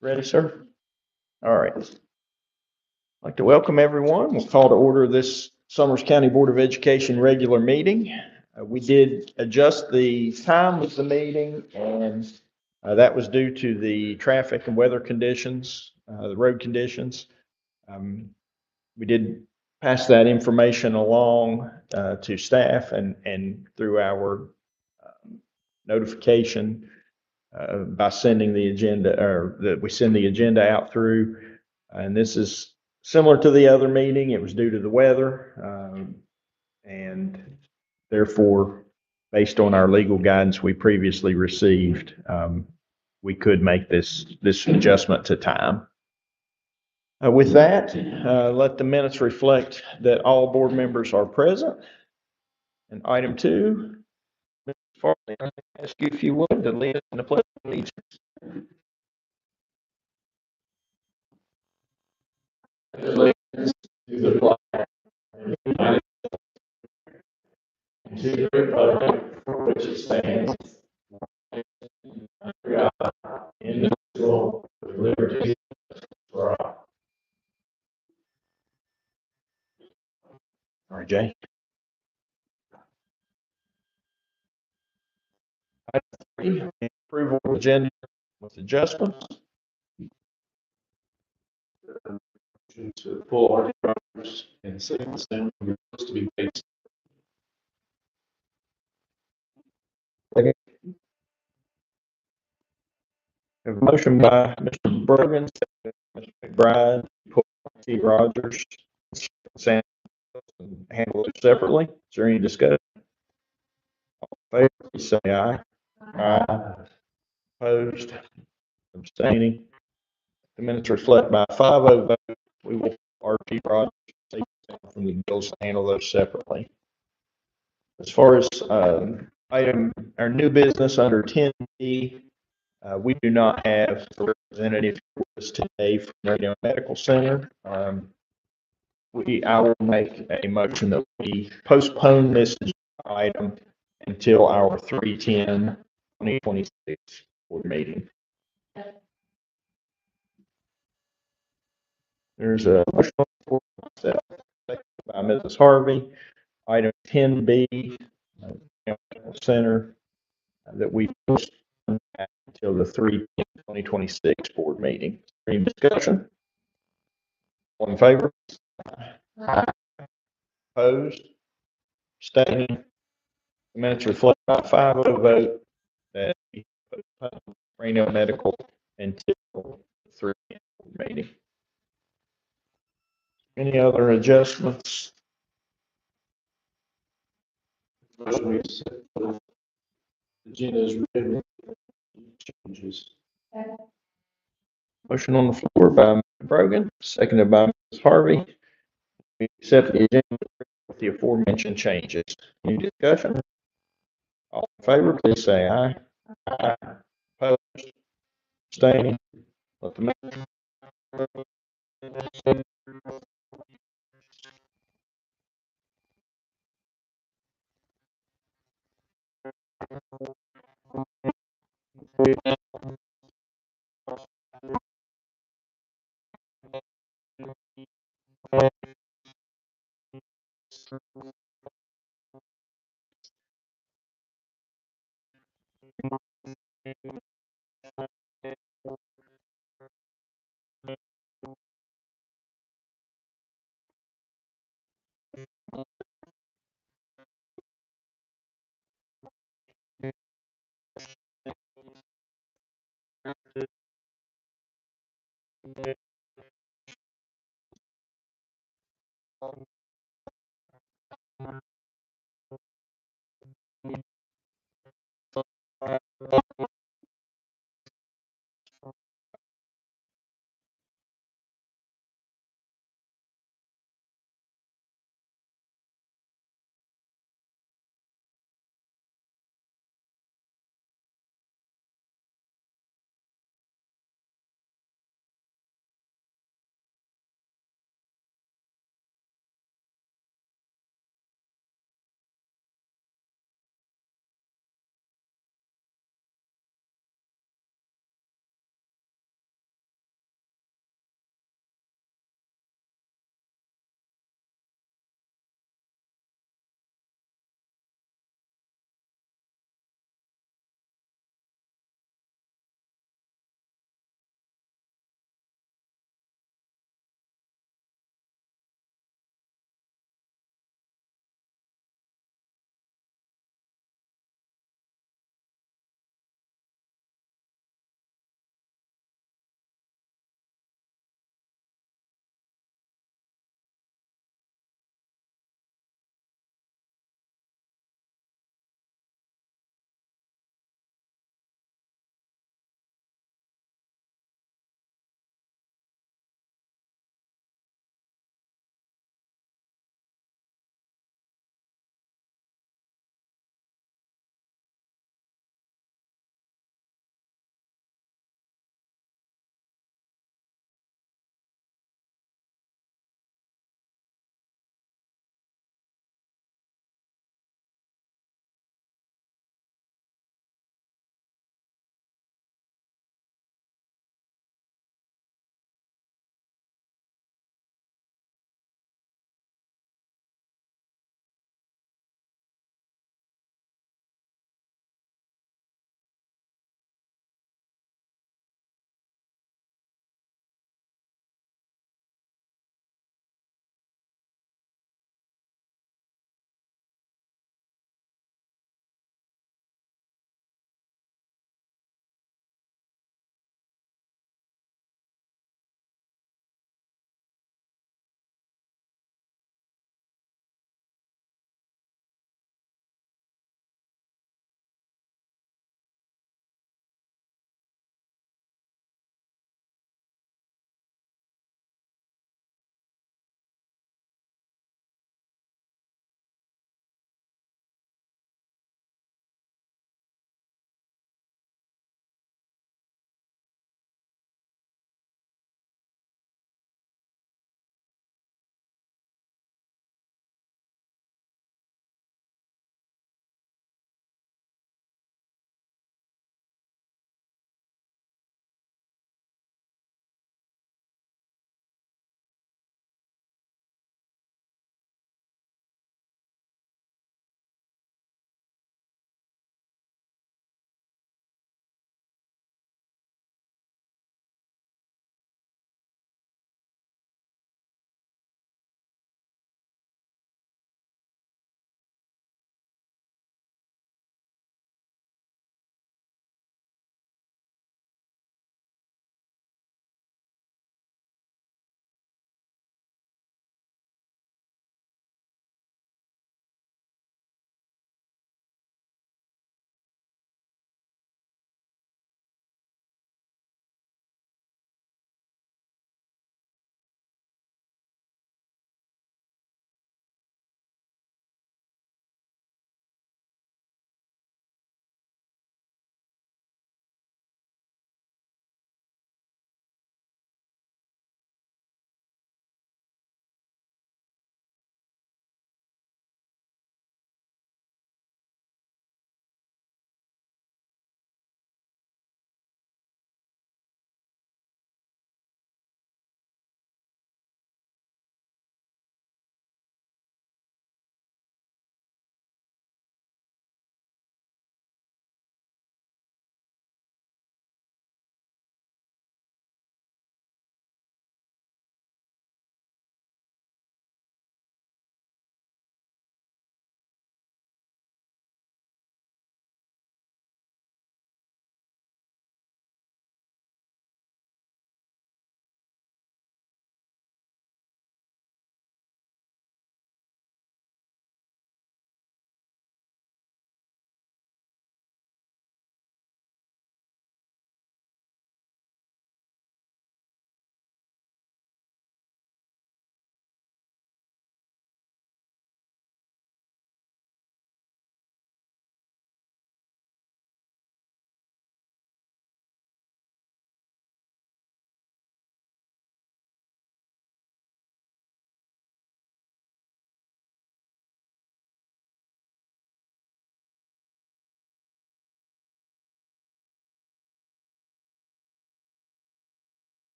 Ready, sir? All right. I'd like to welcome everyone. We'll call to order this Summers County Board of Education regular meeting. We did adjust the time of the meeting, and that was due to the traffic and weather conditions, the road conditions. We did pass that information along to staff and through our notification by sending the agenda, or that we send the agenda out through. And this is similar to the other meeting. It was due to the weather. And therefore, based on our legal guidance we previously received, we could make this adjustment to time. With that, let the minutes reflect that all board members are present. And item 2, Mr. Farley, I ask you if you would to lead us in the pledge of allegiance. Allegiance to the flag of the United States, and to the republic for which it stands, under God, indivisible, with liberty for all. All right, Jay. Item 3, approval of agenda with adjustments. To full art drivers and second sound supposed to be based. Second. A motion by Mr. Brogan, second by Mr. McBride, pull T. Rogers, Sam, and handle it separately. Is there any discussion? All in favor, please say aye. Aye. Opposed, abstaining. The minutes reflect by 5-0 vote. We will R.T. Rogers take from the bills and handle those separately. As far as our new business under 10B, we do not have a representative with us today from Radio Medical Center. I will make a motion that we postpone this item until our 3/10/2026 board meeting. There's a motion by Mrs. Harvey. Item 10B, Medical Center, that we postpone until the 3/10/2026 board meeting. Any discussion? All in favor? Aye. Opposed? Abstaining? The minutes reflect by 5-0 vote that we postpone Reno Medical until the 3 meeting. Any other adjustments? Agenda is written. Changes. Motion on the floor by Mr. Brogan, seconded by Ms. Harvey. We accept the agenda with the aforementioned changes. Any discussion? All in favor, please say aye. Aye. Opposed? Abstaining? Let the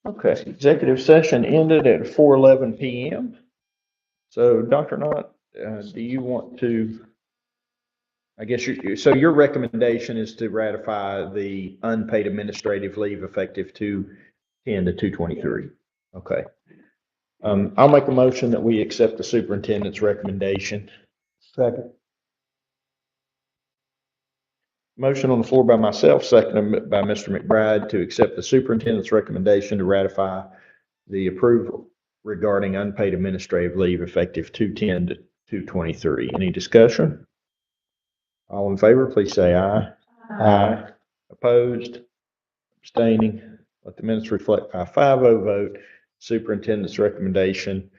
Okay, executive session ended at 4:11 PM. So Dr. Knott, do you want to, I guess so your recommendation is to ratify the unpaid administrative leave effective 2/10 to 2/23. Okay. I'll make a motion that we accept the superintendent's recommendation. Second. Motion on the floor by myself, seconded by Mr. McBride to accept the superintendent's recommendation to ratify the approval regarding unpaid administrative leave effective 2/10 to 2/23. Any discussion? All in favor, please say aye. Aye. Opposed? Abstaining? Let the minutes reflect by a 5-0 vote. Superintendent's recommendation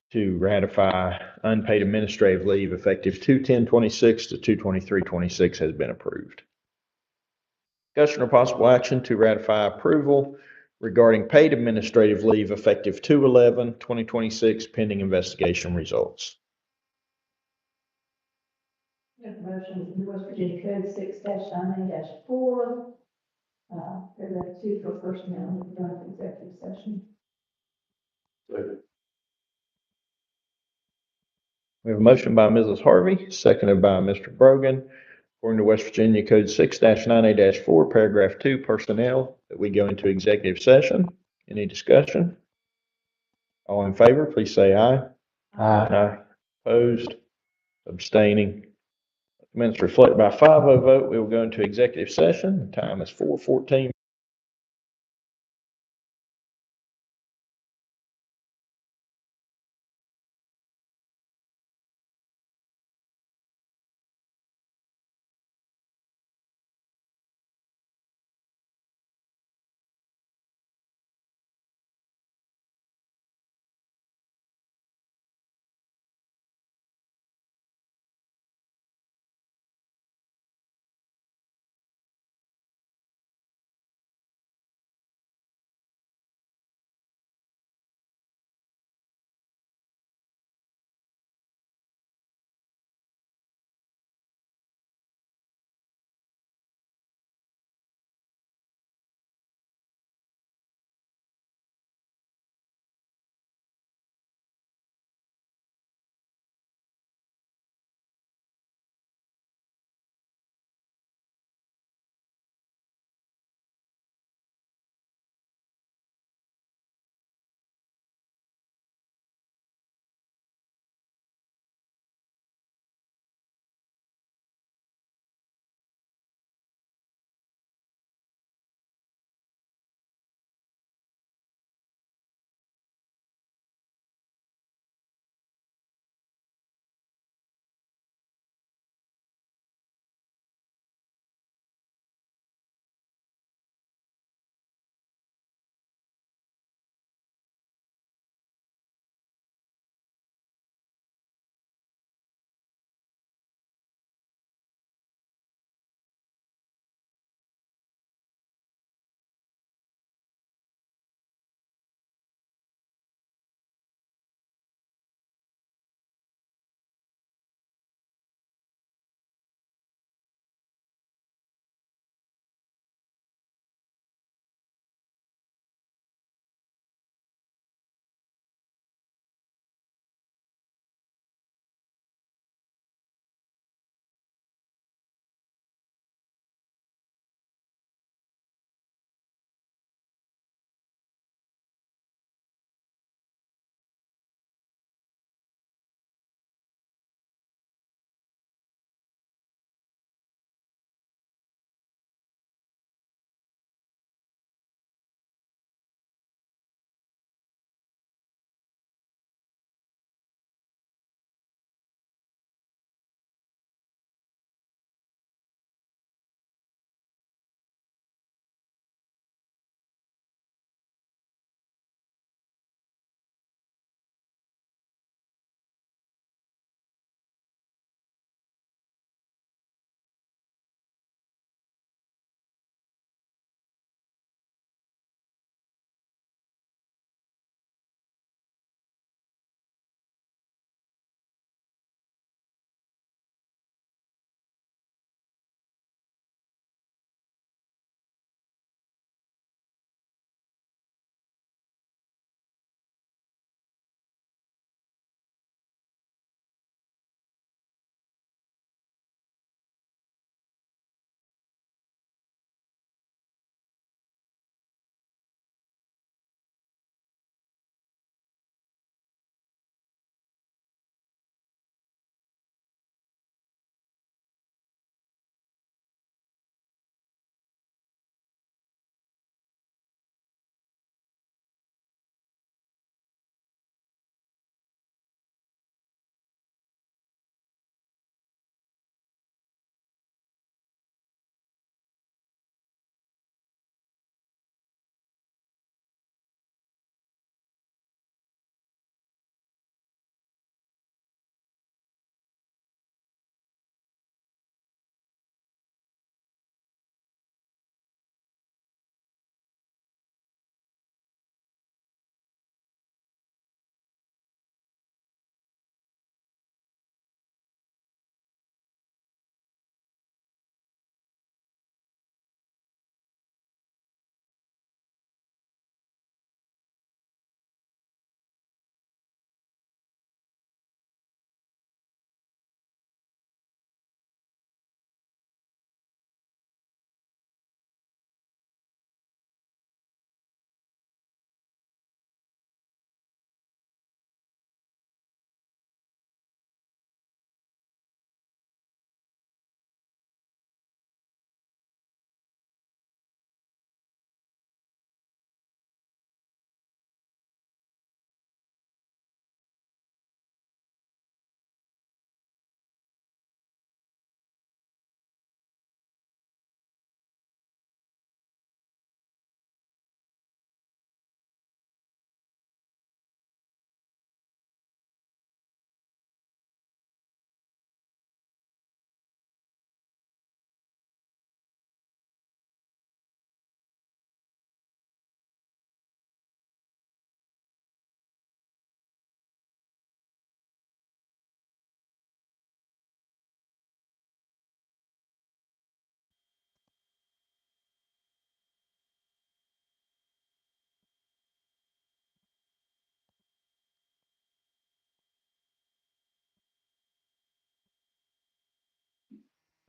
to ratify unpaid administrative leave effective 2/10/26 to 2/23/26 has been approved. Discussion or possible action to ratify approval regarding paid administrative leave effective 2/11/2026 pending investigation results. Make a motion, West Virginia Code 6-9A-4, paragraph 2 for personnel, we've done an executive session. We have a motion by Mrs. Harvey, seconded by Mr. Brogan. According to West Virginia Code 6-9A-4, paragraph 2, personnel, that we go into executive session. Any discussion? All in favor, please say aye. Aye. Opposed? Abstaining? Minutes reflect by a 5-0 vote. We will go into executive session. The time is 4:14.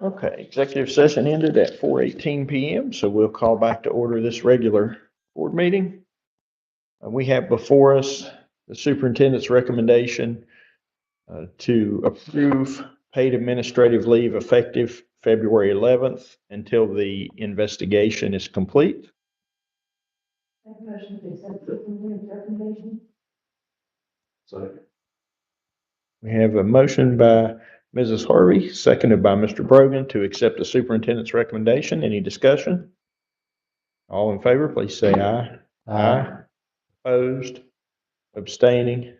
Okay, executive session ended at 4:18 PM, so we'll call back to order this regular board meeting. We have before us the superintendent's recommendation to approve paid administrative leave effective February 11th until the investigation is complete. Make a motion to accept the superintendent's recommendation. We have a motion by Mrs. Harvey, seconded by Mr. Brogan to accept the superintendent's recommendation. Any discussion? All in favor, please say aye. Aye. Opposed, abstaining.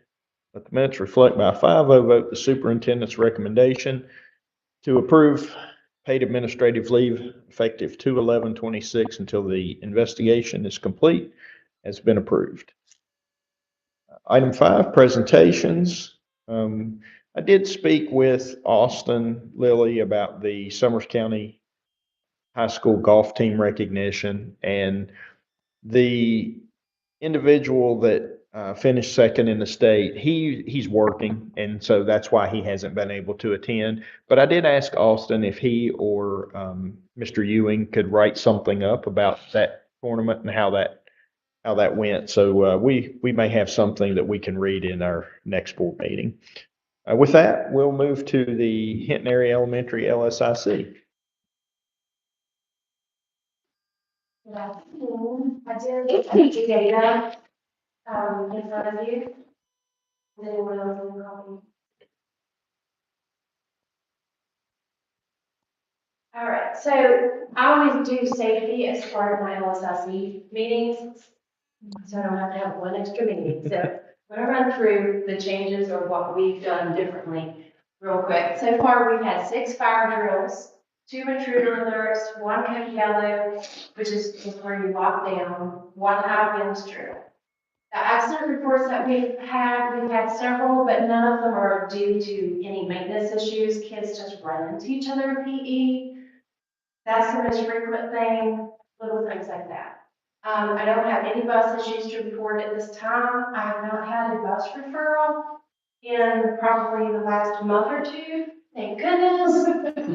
Let the minutes reflect by a 5-0 vote the superintendent's recommendation to approve paid administrative leave effective 2/11/26 until the investigation is complete has been approved. Item 5, presentations. I did speak with Austin Lilly about the Summers County High School golf team recognition, and the individual that finished second in the state, he's working, and so that's why he hasn't been able to attend. But I did ask Austin if he or Mr. Ewing could write something up about that tournament and how that went. So we may have something that we can read in our next board meeting. With that, we'll move to the Hinton Area Elementary LSIC. Good afternoon. I did take the data, in front of you. Does anyone else want a copy? All right, so I always do safety as part of my LSIC meetings, so I don't have to have one extra meeting. So I'm gonna run through the changes or what we've done differently real quick. So far, we've had 6 fire drills, 2 intruder alerts, 1 code yellow, which is just where you lock down, 1 high winds drill. The accident reports that we've had several, but none of them are due to any maintenance issues. Kids just run into each other in PE. That's the most frequent thing, little things like that. I don't have any bus issues to report at this time. I have not had a bus referral in probably the last month or 2. Thank goodness.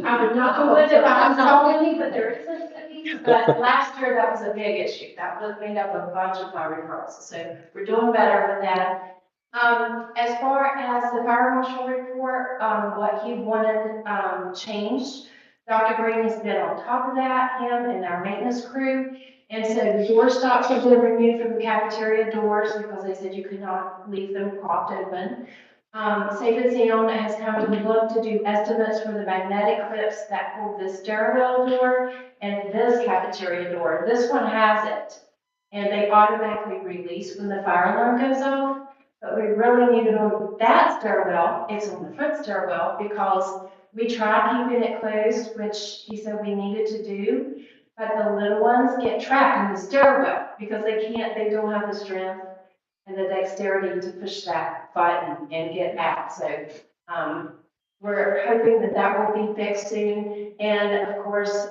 I would not go with it if I saw any, but there isn't any. But last year, that was a big issue. That was made up of a bunch of my referrals. So we're doing better with that. As far as the fire marshal report, what he wanted, changed, Dr. Green has been on top of that, him and our maintenance crew. And so the door stops have been removed from the cafeteria doors because they said you could not leave them propped open. Safe and Sound has come to look to do estimates for the magnetic clips that hold this stairwell door and this cafeteria door. This one has it, and they automatically release when the fire alarm goes off. But we really need it on that stairwell. It's on the front stairwell because we tried keeping it closed, which he said we needed to do. But the little ones get trapped in the stairwell because they don't have the strength and the dexterity to push that button and get out. So we're hoping that that will be fixed soon. And of course,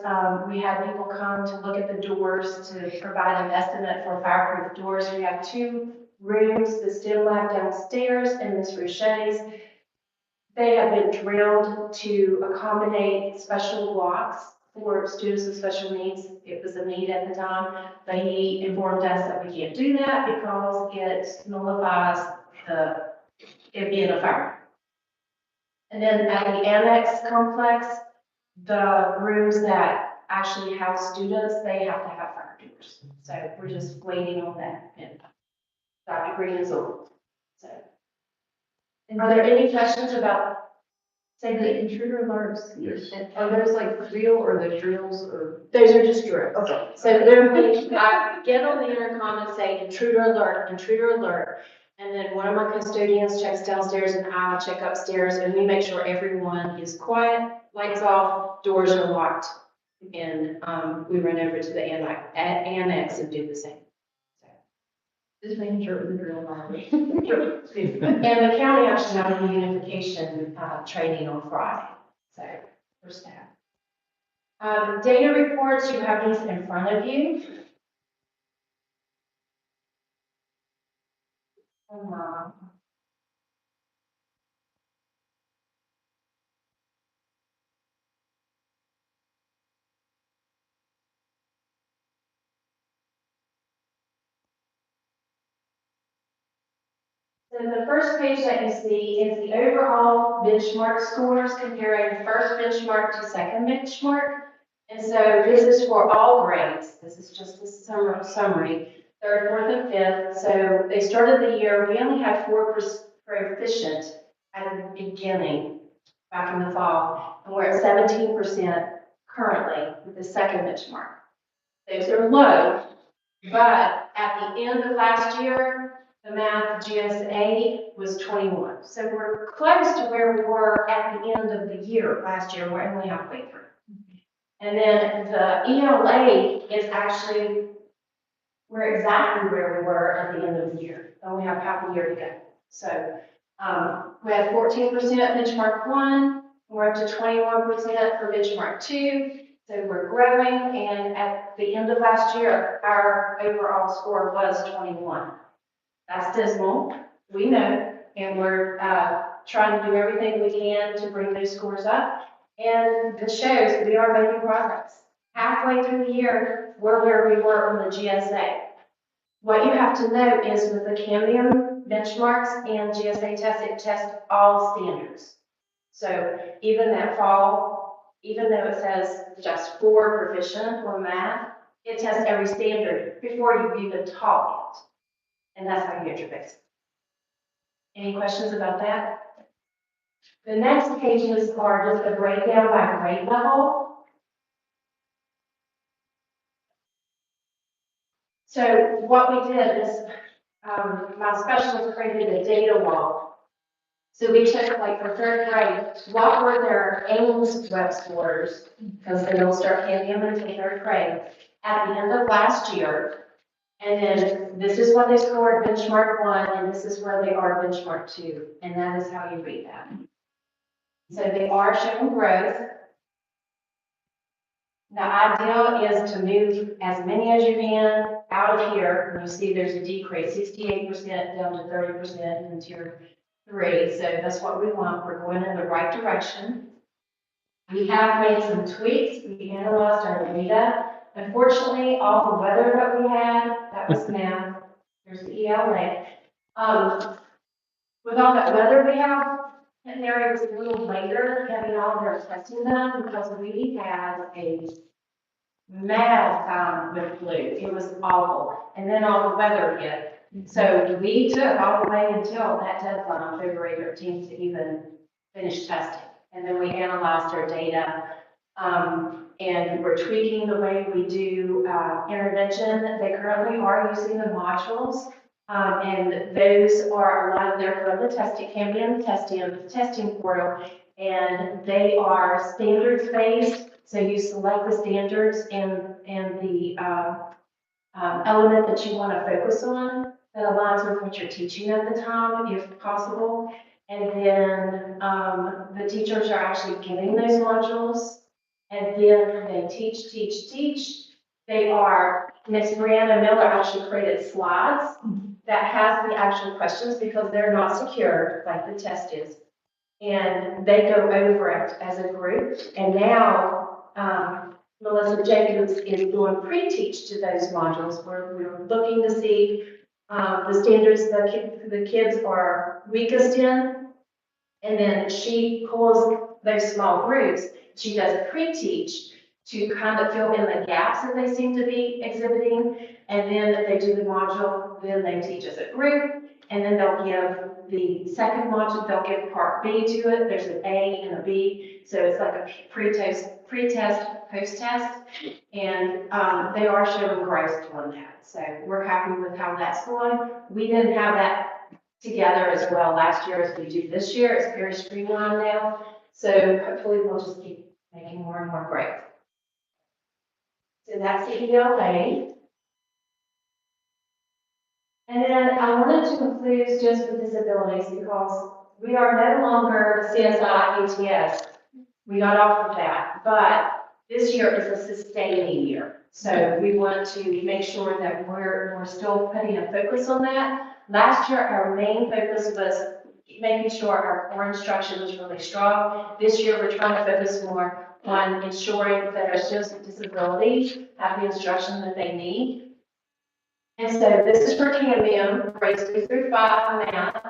we had people come to look at the doors to provide an estimate for fireproof doors. We have 2 rooms, the STEM lab downstairs and Ms. Roche's. They have been drilled to accommodate special blocks for students with special needs. It was a need at the time, but he informed us that we can't do that because it nullifies it being a fire. And then at the annex complex, the rooms that actually house students, they have to have fire doors. So we're just waiting on that. And Dr. Green is on. So, are there any questions about? Say the intruder alerts. Yes. Are those like real or the drills or? Those are just drills. Okay. So I get on the intercom and say intruder alert, intruder alert. And then one of my custodians checks downstairs and I check upstairs and we make sure everyone is quiet, lights off, doors are locked. And we run over to the annex and do the same. Just making sure it was a drill. And the county actually had a unification training on Friday, so for staff. Data reports, you have these in front of you. then the first page that you see is the overall benchmark scores comparing first benchmark to second benchmark. And so this is for all grades. This is just a summary, third, fourth, and fifth. So they started the year, we only had 4 proficient at the beginning, back in the fall, and we're at 17% currently with the second benchmark. Those are low, but at the end of last year, the math GSA was 21. So we're close to where we were at the end of the year last year. We're only halfway through. And then the ELA is actually, we're exactly where we were at the end of the year. Only have half a year to go. So we have 14% benchmark 1. We're up to 21% for benchmark 2. So we're growing, and at the end of last year, our overall score was 21. That's dismal, we know, and we're trying to do everything we can to bring those scores up. And this shows we are making progress. Halfway through the year, we're where we were on the GSA. What you have to note is with the Cambium benchmarks and GSA tests, it tests all standards. So even that fall, even though it says just 4 proficient or math, it tests every standard before you even taught it. And that's how you get your basic. Any questions about that? The next pages are just a breakdown by grade level. So what we did is, my specialist created a data wall. So we took, like, for third grade, what were their Ames web scores, because they don't start Cambium until third grade, at the end of last year. And then this is what they scored benchmark 1, and this is where they are benchmark 2. And that is how you read that. So they are showing growth. The ideal is to move as many as you can out of here. And you see there's a decrease, 68% down to 30% in tier 3. So that's what we want. We're going in the right direction. We have made some tweaks. We analyzed our data. Unfortunately, all the weather that we had, that was math. There's the ELA. With all that weather we have, and area was a little later getting all their testing done because we had a mad time with flu. It was awful. And then all the weather hit. So we took all the way until that deadline on February 13th to even finish testing. And then we analyzed our data. And we're tweaking the way we do intervention. They currently are using the modules. And those are a lot of they're from the testing, Cambium testing portal, and they are standards based. So you select the standards and the element that you want to focus on that aligns with what you're teaching at the time, if possible. And then the teachers are actually giving those modules, and then they teach. They are, Ms. Brianna Miller actually created slides that has the actual questions because they're not secure like the test is. And they go over it as a group. And now Melissa Jacobs is doing pre-teach to those modules where we're looking to see the standards the kids are weakest in. And then she pulls those small groups. She does pre-teach to kind of fill in the gaps that they seem to be exhibiting. And then they do the module, then they teach as a group, and then they'll give the second module, they'll give part B to it. There's an A and a B. So it's like a pre-test, post-test, and they are showing growth on that. So we're happy with how that's going. We didn't have that together as well last year as we do this year. It's very streamlined now. So hopefully we'll just keep making more and more growth. So that's the ELA. And then I wanted to include students with disabilities because we are no longer CSI ATS. We got off of that, but this year is a sustaining year. So we want to make sure that we're still putting a focus on that. Last year, our main focus was making sure our core instruction was really strong. This year, we're trying to focus more on ensuring that our students with disabilities have the instruction that they need. And so this is for Cambium, grades 2 through 5 math.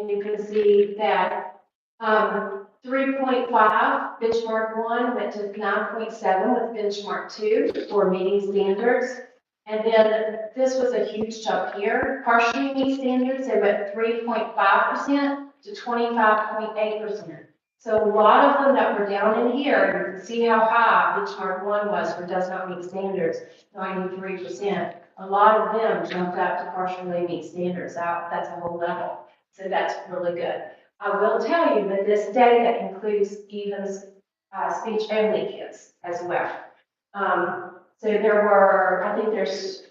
And you can see that, 3.5, benchmark 1 went to 9.7 with benchmark 2 for meeting standards. And then this was a huge jump here. Partially meet standards, they went 3.5% to 25.8%. So a lot of them that were down in here, you can see how high benchmark 1 was for does not meet standards, 93%. A lot of them jumped up to partially meet standards out. That's a whole level. So that's really good. I will tell you that this data includes even speech only kids as well. So there were, I think there's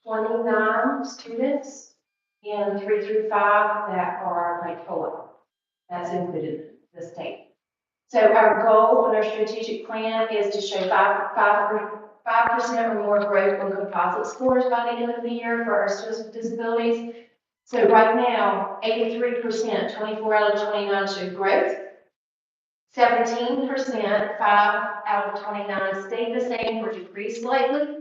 29 students in 3 through 5 that are like co-op. That's included in the state. So our goal on our strategic plan is to show 5% or more growth on composite scores by the end of the year for our students with disabilities. So right now, 83%, 24 out of 29 showed growth. 17%, 5 out of 29 stayed the same or decreased slightly.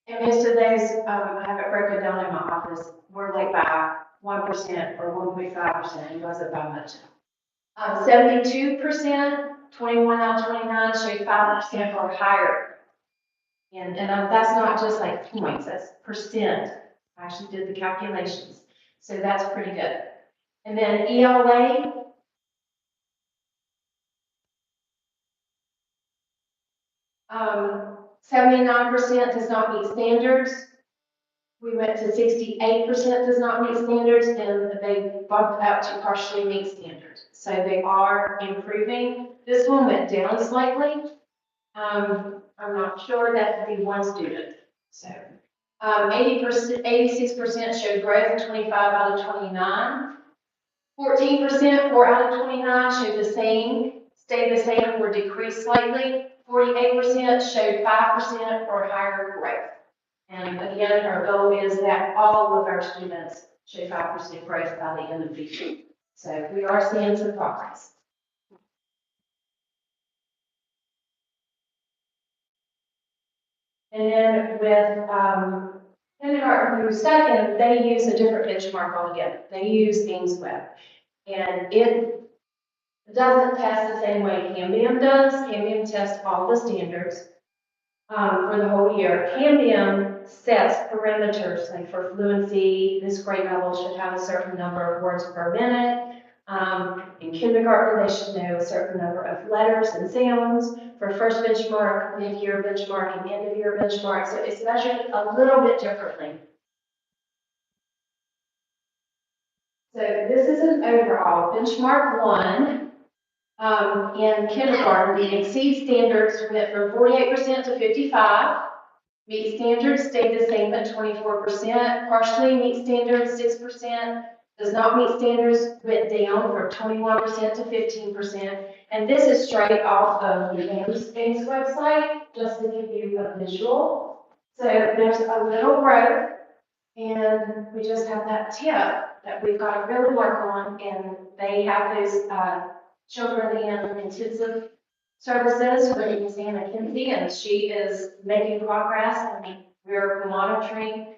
And most of those, I have it broken down in my office, were like by 1% or 1.5%. It wasn't by much. 72%, 21 out of 29 showed 5% or higher. And that's not just like points, that's percent. I actually did the calculations. So that's pretty good. And then ELA, um, 79% does not meet standards. We went to 68% does not meet standards, and they bumped up to partially meet standards. So they are improving. This one went down slightly. I'm not sure, that would be one student. So 80%, 86% showed growth, 25 out of 29. 14%, 4 out of 29 showed the same, stayed the same, or decreased slightly. 48% showed 5% or higher growth. And again, our goal is that all of our students show 5% growth by the end of the year. So we are seeing some progress. And then with kindergarten through second, they use a different benchmark altogether. They use Ainsweb. And it doesn't test the same way Cambium does. Cambium tests all the standards for the whole year. Cambium sets parameters, like for fluency, this grade level should have a certain number of words per minute. In kindergarten, they should know a certain number of letters and sounds. For first benchmark, mid-year benchmark, and end-of-year benchmark, so it's measured a little bit differently. So this is an overall benchmark 1 in kindergarten. The exceed standards went from 48% to 55%. Meet standards stayed the same at 24%. Partially meet standards 6%. Does not meet standards went down from 21% to 15%. And this is straight off of the Ainsworth website, just to give you a visual. So there's a little growth, and we just have that tip that we've got to really work on. And they have those children in intensive services with Susanna Kinsey, and she is making progress, and we're monitoring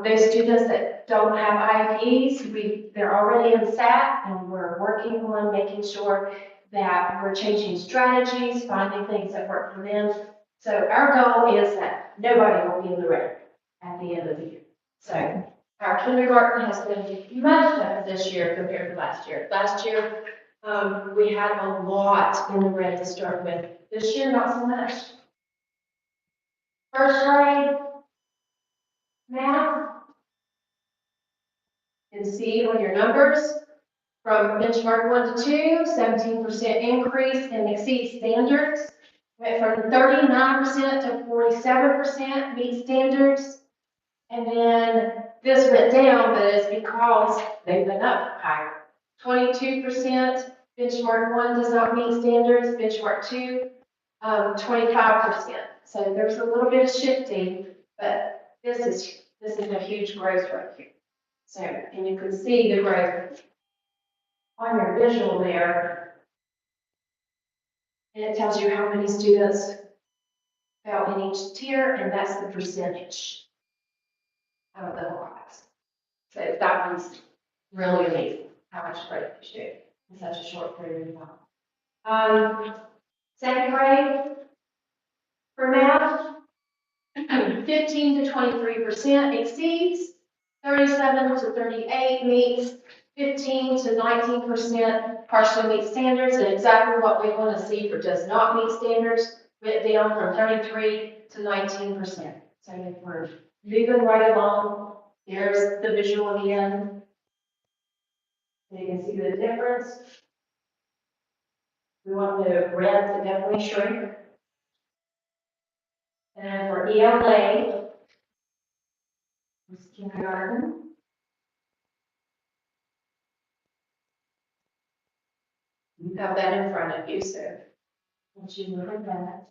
those students that don't have IEPs. They're already in SAT, and we're working on making sure that we're changing strategies, finding things that work for them. So our goal is that nobody will be in the red at the end of the year. So our kindergarten has been much better this year compared to last year. Last year, we had a lot in the red to start with. This year, not so much. First grade math. You can see on your numbers from benchmark 1 to 2, 17% increase in exceed standards. Went from 39% to 47% meet standards. And then this went down, but it's because they went up higher. 22%, benchmark 1 does not meet standards, benchmark 2, 25%. So there's a little bit of shifting, but this is a huge growth right here. So, and you can see the growth on your visual there. And it tells you how many students fell in each tier, and that's the percentage of the whole class. So that one's really amazing. how much grade you should in such a short period of time. Second grade, for math, 15 to 23% exceeds, 37 to 38 meets, 15 to 19% partially meets standards, and exactly what we want to see for does not meet standards, went down from 33 to 19%. So we're moving right along. There's the visual again. So you can see the difference. We want the red to definitely shrink. And for ELA, it's kindergarten. You have that in front of you, so once you look at that.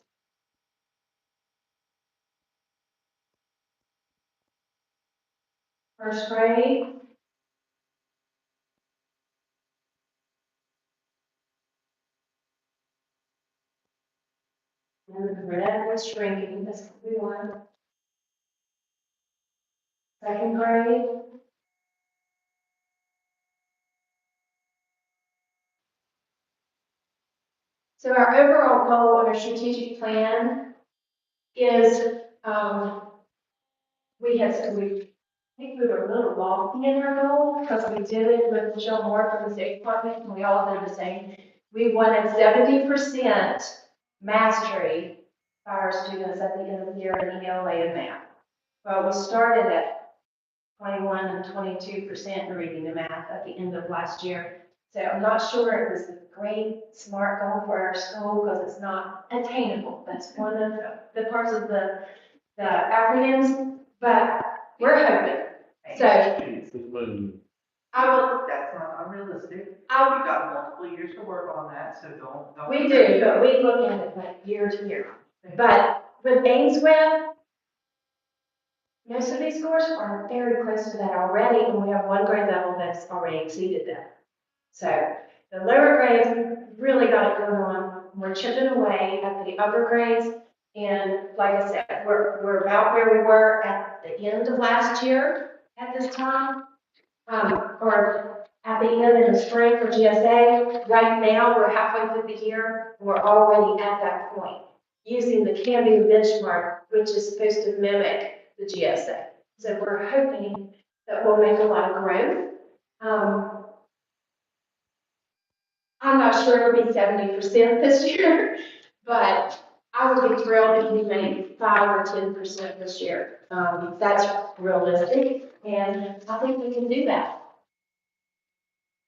First grade. And the red was shrinking, that's what we want. Second grade. So our overall goal on our strategic plan is, I think we were a little lofty in our goal because we did it with Michelle Moore from the State Department, and we all did the same. We wanted 70% mastery by our students at the end of the year in ELA and math. Well, we started at 21 and 22% in reading and math at the end of last year. So I'm not sure it was a great, smart goal for our school because it's not attainable. That's one of the parts of the acronyms, but we're hoping. So I will, That's not unrealistic. I We've got multiple years to work on that, so don't. We do, but we look at it like year to year. But with Ainsworth, most of these scores are very close to that already, and we have one grade level that's already exceeded that. So the lower grades really got it going on. We're chipping away at the upper grades, and like I said, we're about where we were at the end of last year at this time, or at the end of the spring for GSA. Right now, we're halfway through the year, and we're already at that point, using the CAMU benchmark, which is supposed to mimic the GSA. So we're hoping that we'll make a lot of growth. I'm not sure it'll be 70% this year, but I would be thrilled if we made 5 or 10% this year. That's realistic, and I think we can do that.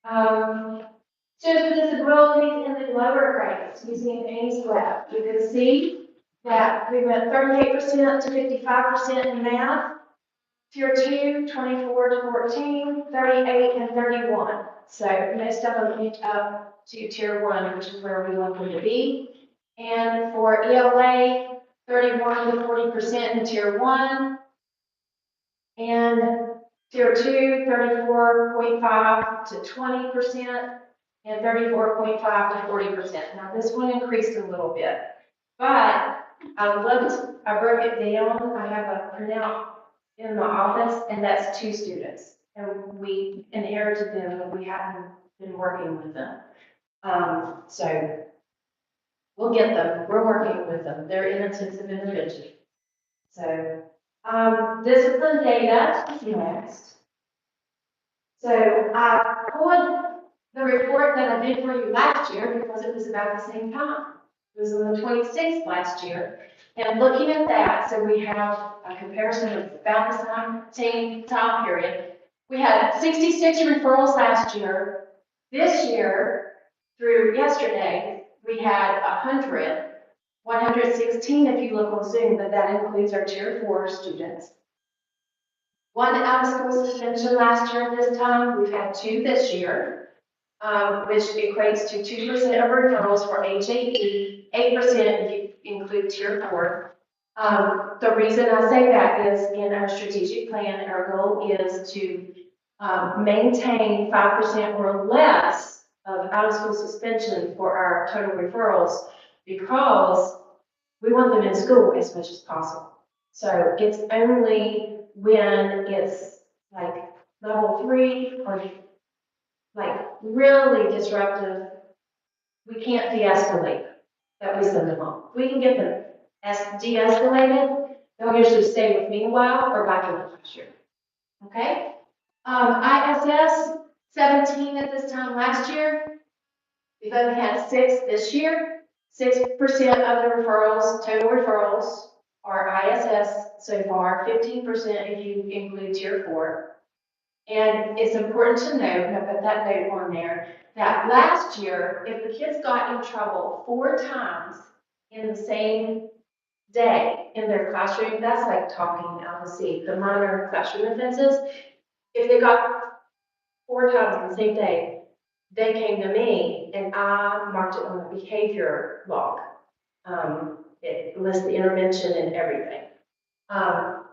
So the disabilities in the lower grades using Ainsworth, you can see that we went 38% to 55% in math, tier 2, 24 to 14, 38 and 31. So most of them moved up to tier 1, which is where we want them to be. And for ELA, 31 to 40% in tier 1. And tier 2, 34.5 to 20%, and 34.5 to 40%. Now this one increased a little bit, but I broke it down. I have a printout in my office, and that's 2 students. And we inherited them, but we hadn't been working with them. So we'll get them. We're working with them. They're in intensive intervention. So discipline data is next. So I pulled the report that I did for you last year because it was about the same time. It was on the 26th last year. And looking at that, so we have a comparison of about the same time period. We had 66 referrals last year. This year, through yesterday, we had 116 if you look on Zoom, but that includes our tier 4 students. 1 out-of-school suspension last year at this time. We've had 2 this year, which equates to 2% of referrals for HAE, 8% if you include tier 4. The reason I say that is in our strategic plan, our goal is to maintain 5% or less of out-of-school suspension for our total referrals because we want them in school as much as possible. So it's only when it's like level 3 or like really disruptive, we can't de-escalate that we send them home. We can get them de-escalated, they'll usually stay with me a while or back in the classroom. Okay? ISS, 17 at this time last year. We've only had 6 this year. 6% of the referrals, total referrals, are ISS so far, 15% if you include tier 4. And it's important to note, and I put that note on there, that last year, if the kids got in trouble 4 times in the same day in their classroom, that's like talking out the seat, the minor classroom offenses. If they got 4 times in the same day, they came to me and I marked it on the behavior log. It lists the intervention and everything. And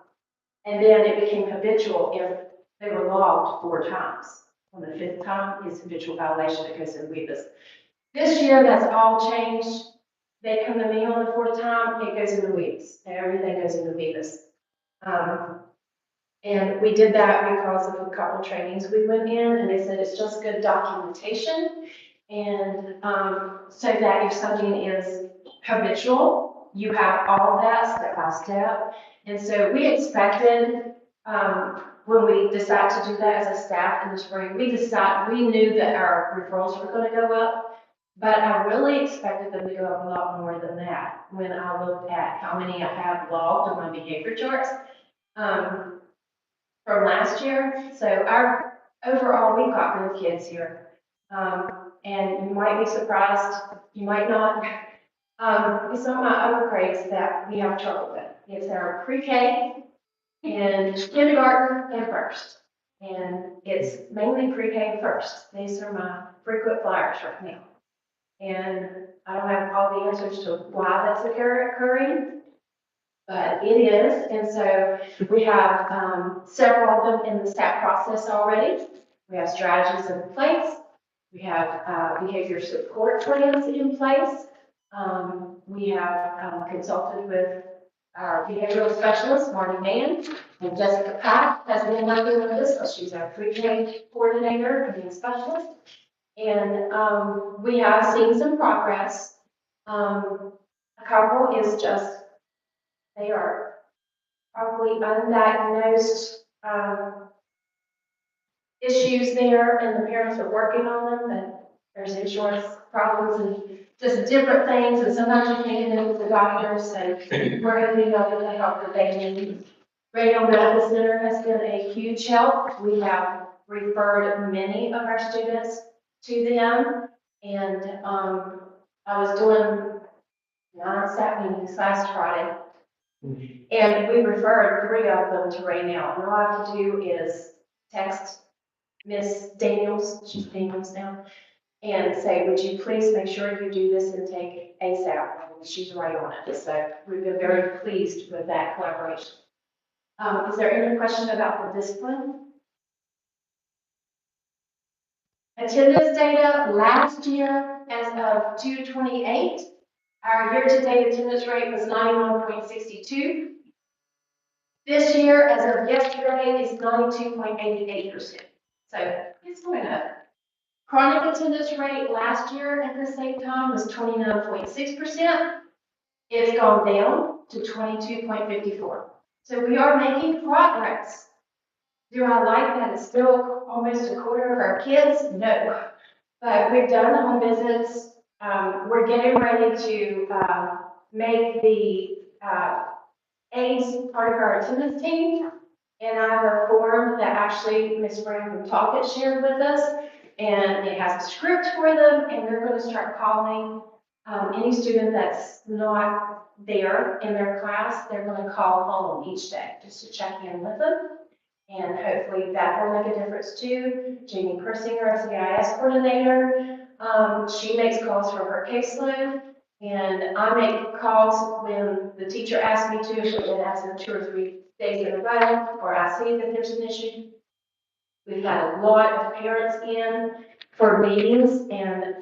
then it became habitual if they were logged 4 times. On the 5th time, it's habitual violation that goes in WEBIS. This year, that's all changed. They come to me on the 4th time, it goes into WEBIS. Everything goes into WEBIS. And we did that because of a couple trainings we went in, and they said it's just good documentation. And so that if something is habitual, you have all that step by step. And so we expected, when we decided to do that as a staff in the spring, we knew that our referrals were going to go up, but I really expected them to go up a lot more than that when I looked at how many I have logged on my behavior charts from last year. So overall, we've got good kids here. And you might be surprised, you might not. Some of my other grades that we have trouble with. It's our pre-K and kindergarten and first. And it's mainly pre-K and first. These are my frequent flyers right now. And I don't have all the answers to why that's occurring, but it is. And so we have several of them in the STAT process already. We have strategies in place. We have behavior support plans in place. We have consulted with our behavioral specialist, Marty Mann, and Jessica Pack has been working with us. She's our pre-K coordinator and specialist. And we have seen some progress. A couple is just, they are probably undiagnosed issues there, and the parents are working on them, but there's insurance problems and just different things, and sometimes you can't get in with the doctors, so we're hoping to get the help that they need. Radio Medical Center has been a huge help. We have referred many of our students to them, and I was doing non-stat meetings last Friday, and we referred 3 of them to Ray now. And all I have to do is text Miss Daniels, she's Daniels now, and say, would you please make sure you do this intake ASAP? And she's right on it. So we've been very pleased with that collaboration. Is there any question about the discipline? Attendance data last year, as of 2/28, our year-to-date attendance rate was 91.62. This year, as of yesterday, is 92.88%. So it's going up. Chronic attendance rate last year at the same time was 29.6%. It's gone down to 22.54. So we are making progress. Do I like that it's still almost a quarter of our kids? No. But we've done the home visits. We're getting ready to make the aides part of our attendance team. And I have a form that actually Ms. Brown from Talkit shared with us. And it has a script for them, and they're going to start calling any student that's not there in their class. They're going to call home each day just to check in with them. And hopefully that will make a difference too. Jamie Persinger, our CIS coordinator, she makes calls from her caseload. And I make calls when the teacher asks me to, if it asks them 2 or 3 days in a row, or I see that there's an issue. We've had a lot of parents in for meetings, and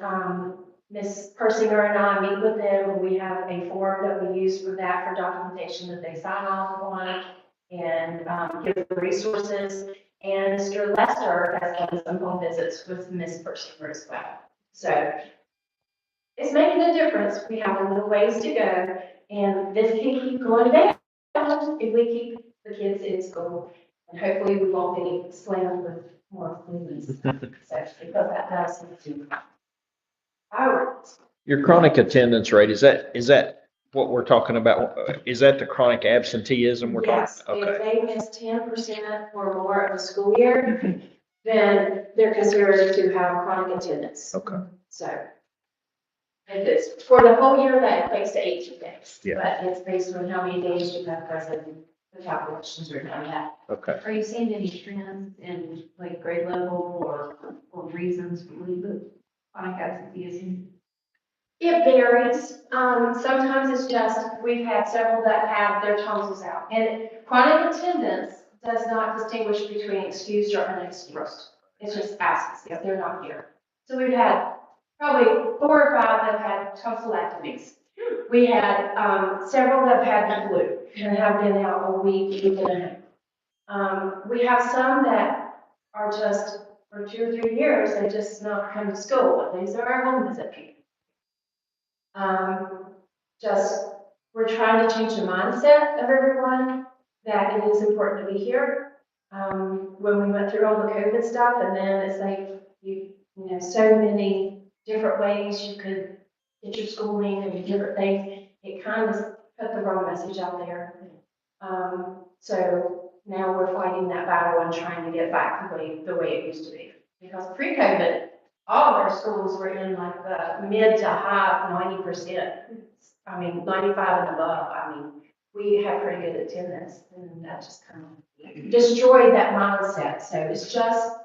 Ms. Persinger and I meet with them, and we have a form that we use for that, for documentation that they sign off on, and give the resources. And Mr. Lester has done some home visits with Miss Percival as well. So it's making a difference. We have a little ways to go, and this can keep going down if we keep the kids in school. And hopefully we won't be slammed with more fleas. So, because that does seem to priorities. Your chronic attendance rate, is that what we're talking about? Is that the chronic absenteeism we're talking? Yes, Okay. if they miss 10% or more of the school year, then they're considered to have chronic attendance. Okay. So if it's for the whole year, that equates to 18 days. Yeah. But it's based on how many days you have present, the calculations are done that. Okay. Are you seeing any trends in like grade level or reasons for leave chronic absenteeism? It varies. Sometimes it's just, we've had several that have their tonsils out. And chronic attendance does not distinguish between excused or unexcused. It's just absence if they're not here. So we've had probably 4 or 5 that have had tonsillectomies. We had several that have had the flu and have been out a week and a half. We have some that are just for 2 or 3 years, they just not come to school. These are our home visit people. Just, we're trying to change the mindset of everyone that it is important to be here. When we went through all the COVID stuff, and then it's like, you know, so many different ways you could get your schooling and different things, it kind of put the wrong message out there. So now we're fighting that battle and trying to get back the way it used to be. Because pre-COVID, all of our schools were in like the mid to high 90%. I mean, 95 and above. I mean, we had pretty good attendance, and that just kind of destroyed that mindset. So it's just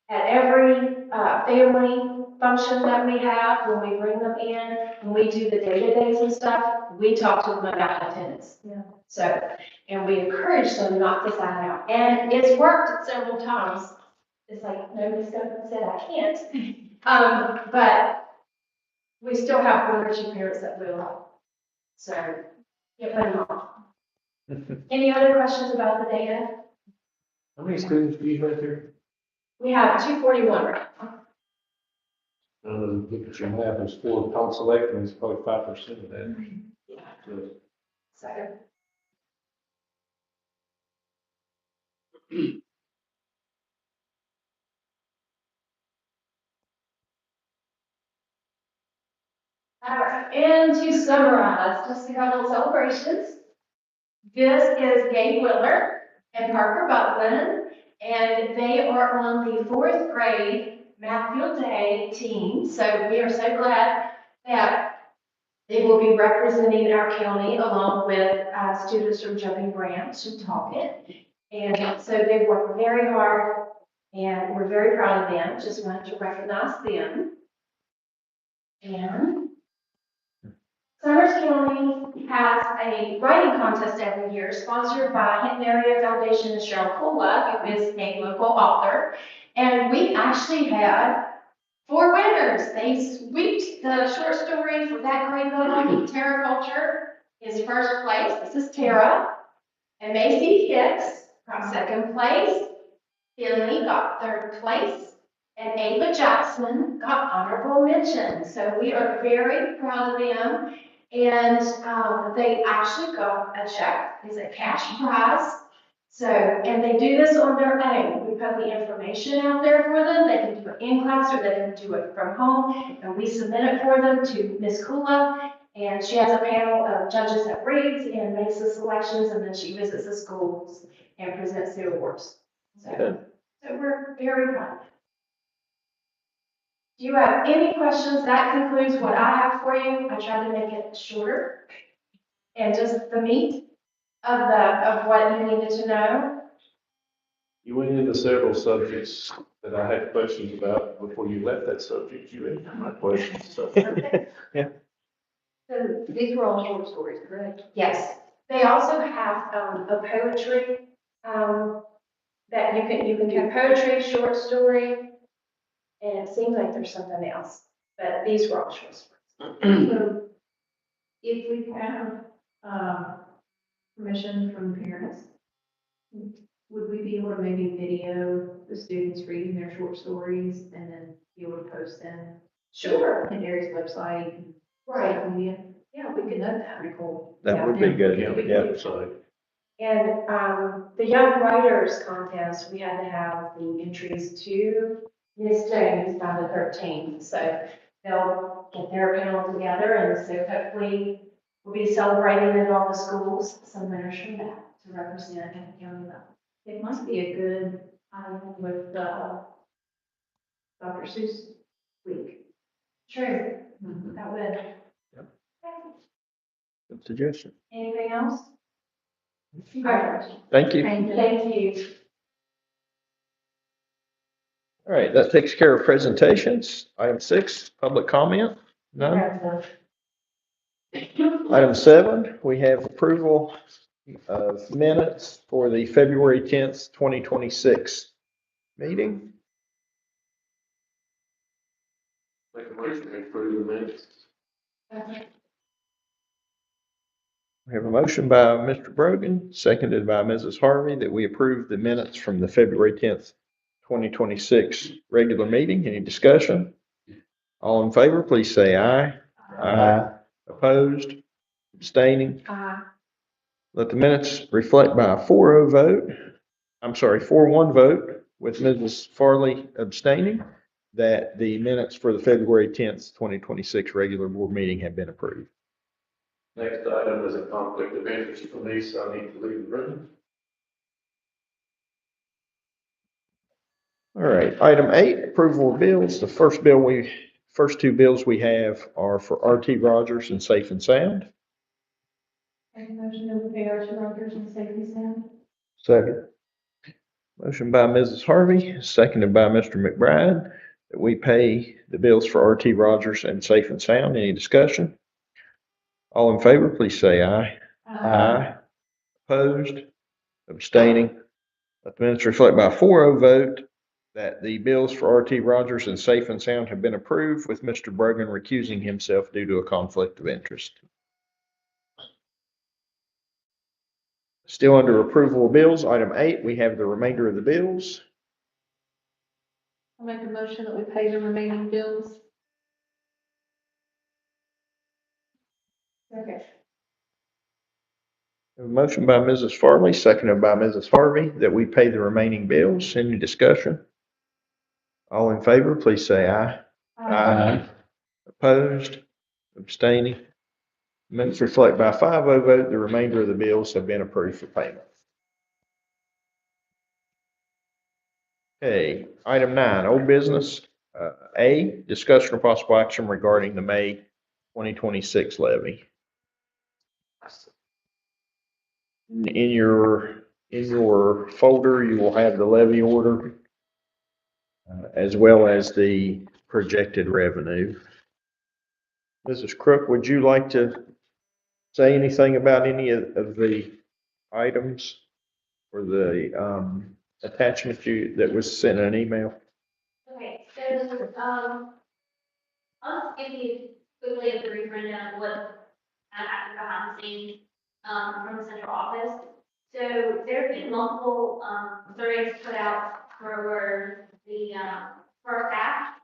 at every family function that we have, when we bring them in, when we do the day-to-days and stuff, we talk to them about attendance. Yeah. So, and we encourage them not to sign out. And it's worked several times. It's like, nobody's said I can't. But we still have 1 or 2 parents that will. So, get them off. Any other questions about the data? How many students do you have there? We have 241 right now. Look at your map, it's full of tonsillectomy, it's probably 5% of that. Yeah. So, So. All right, and to summarize, just a couple of celebrations. This is Gabe Willer and Parker Buckland, and they are on the 4th grade Math Field Day team. So we are so glad that they will be representing our county along with students from Jumping Branch and Talkit. And so they work very hard, and we're very proud of them. Just wanted to recognize them. And Summers County has a writing contest every year sponsored by Hinton Area Foundation and Cheryl Cola, who is a local author. And we actually had 4 winners. They swept the short story for that grade level. Tara Culture is first place. This is Tara. And Macy Hicks got 2nd place. Finley got 3rd place. And Ava Jackson got honorable mention. So we are very proud of them. And they actually got a check, it's a cash prize. So, and they do this on their own. We put the information out there for them. They can do it in class or they can do it from home. And we submit it for them to Miss Kula. And she has a panel of judges that reads and makes the selections. And then she visits the schools and presents the awards. So we're very proud. Do you have any questions? That concludes what I have for you. I tried to make it shorter and just the meat of what you needed to know. you went into several subjects that I had questions about. Before you left that subject, you answered my questions, so. Okay. So these were all short stories, correct? Yes. They also have a poetry that you can do poetry, short story, and it seems like there's something else. But these were all short stories. So if we have, permission from parents, would we be able to maybe video the students reading their short stories and then be able to post them Sure, on Aries website and right, social media? yeah, we could do that. Pretty cool. That would be good, County yeah. website. And, the Young Writers Contest, we had to have the entries to Ms. Jones by the 13th. So they'll get their panel together, and so hopefully we'll be celebrating at all the schools, some winners from that to represent at the county level. It must be a good, with, Dr. Seuss week. True, Mm-hmm. that would. Yep. Okay. Good suggestion. Anything else? Congratulations. Thank you. Thank you. All right, that takes care of presentations. Item 6, public comment. None. Item 7, we have approval of minutes for the February 10th, 2026 meeting. Make a motion to approve the minutes. We have a motion by Mr. Brogan, seconded by Mrs. Harvey, that we approve the minutes from the February 10th, 2026 regular meeting. Any discussion? All in favor, please say aye. Aye. Opposed? Abstaining? Let the minutes reflect by a 4-0 vote. I'm sorry, 4-1 vote with Mrs. Farley abstaining, that the minutes for the February 10th, 2026 regular board meeting have been approved. Next item is a conflict of interest for me, so I need to leave the room. All right, item 8, approval of bills. The first 2 bills we have are for RT Rogers and Safe and Sound. Make a motion to pay our Rogers and Safety Sound. Second. Motion by Mrs. Harvey, seconded by Mr. McBride, that we pay the bills for RT Rogers and Safe and Sound. Any discussion? All in favor, please say aye. Aye. Opposed? Abstaining? Let the minutes reflect by a 4-0 vote that the bills for RT Rogers and Safe and Sound have been approved, with Mr. Brogan recusing himself due to a conflict of interest. Still under approval of bills, item 8, we have the remainder of the bills. I'll make a motion that we pay the remaining bills. Okay. A motion by Mrs. Farley, seconded by Mrs. Harvey, that we pay the remaining bills. Any discussion? All in favor, please say aye. Aye. Opposed? Abstaining? Minutes reflect by a 5-0 vote, the remainder of the bills have been approved for payment. Okay, item 9, old business. A, discussion or possible action regarding the May 2026 levy. In your folder, you will have the levy order, as well as the projected revenue. Mrs. Crook, would you like to say anything about any of the items or the attachment that was sent in an email? Okay, so, I'll just give you quickly a brief rundown of what happened behind the scenes, from the central office. So there have been multiple, surveys put out for the, for our staff,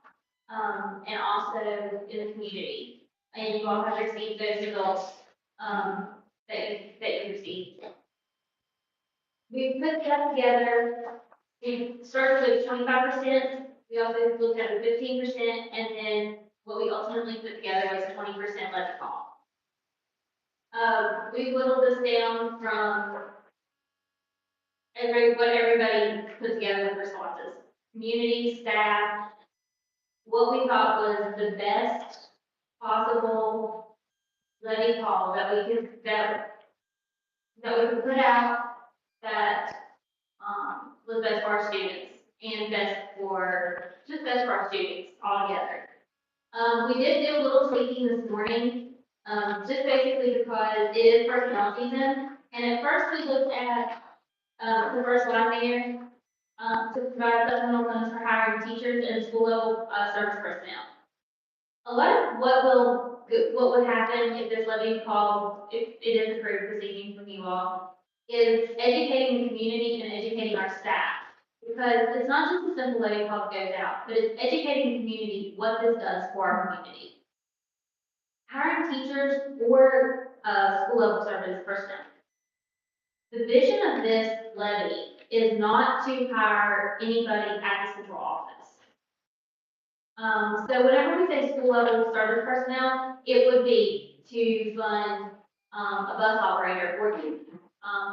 and also in the community. And you all have received those results, that you received. We put that together. We started with 25%. We also looked at the 15%, and then what we ultimately put together was 20% levy call. We whittled this down from what everybody put together with responses. Community, staff, what we thought was the best possible levy call that we could put out, that was best for our students and best for our students altogether. We did do a little tweaking this morning, just basically because it is personnel season. And at first we looked at, the first line there, to provide supplemental funds for hiring teachers and school level, service personnel. A lot of what would happen if this levy call, if it is approved this evening from you all, is educating the community and educating our staff. Because it's not just a simple levy call that goes out, but it's educating the community what this does for our community. Hiring teachers or, school level service personnel. The vision of this levy is not to hire anybody at the central office. So whenever we say school level service personnel, it would be to fund, a bus operator or to,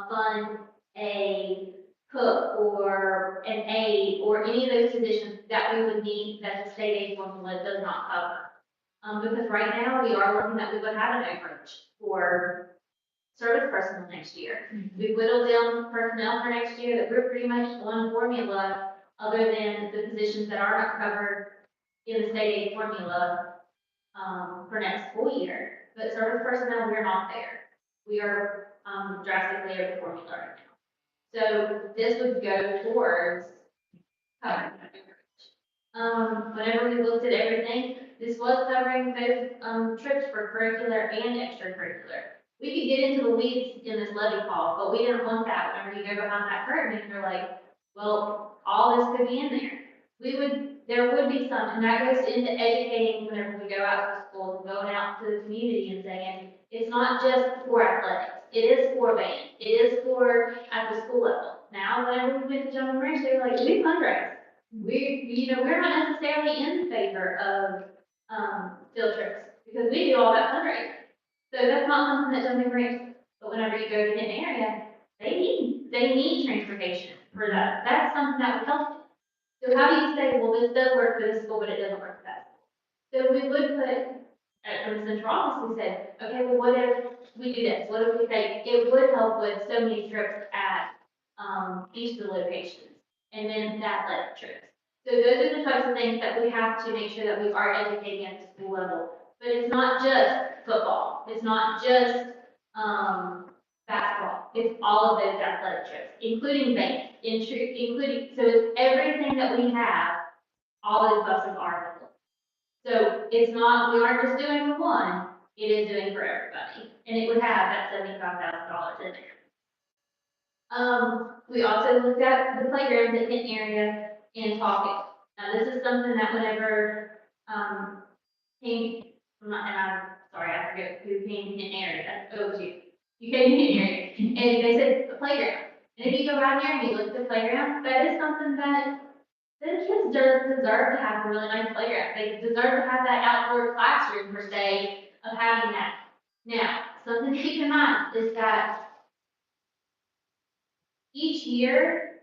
fund a cook or an aide or any of those positions that we would need that the state aid formula does not cover. Because right now we are looking that we would have an overage for service personnel next year. We whittled down personnel for next year that we're pretty much one formula, other than the positions that are not covered in the state aid formula, for next school year. But service personnel, we're not there. We are, drastically over formula right now. So this would go towards covering that overage. Whenever we looked at everything, this was covering both, trips for curricular and extracurricular. We could get into the weeds in this levy call, but we didn't want that. Whenever you go behind that curtain and you're like, well, all this could be in there. There would be some, and that goes into educating whenever we go out to schools, going out to the community and saying, it's not just for athletics, it is for band, it is for at the school level. Now, whenever we went to Jungle Ranch, they were like, we fundraise. We're not necessarily in favor of, field trips, because we do all that fundraising. So that's not something that Jungle Ranch, but whenever you go to an area, they need transportation for that. That's something that would help them. So how do you say, well, this does work for this school, but it doesn't work for that school? So we would put, from the central office, we said, okay, well, what if we do this? What if we say, it would help with so many trips at, each of the locations, and then that led trips. So those are the types of things that we have to make sure that we are educating at the school level. But it's not just football, it's not just, basketball, it's all of those athletic trips, including band, including, so it's everything that we have, all those buses are available. So it's not, we aren't just doing for one, it is doing for everybody, and it would have that $75,000 in there. We also looked at the playgrounds in Hinton area and talking. Now, this is something that whenever, came, and I'm sorry, I forget who came in Hinton area, it was you. You came in Hinton area, and they said the playground. And if you go around there and you look at the playground, that is something that the kids deserve to have a really nice playground. They deserve to have that outdoor classroom per se of having that. Now, something to keep in mind is that each year,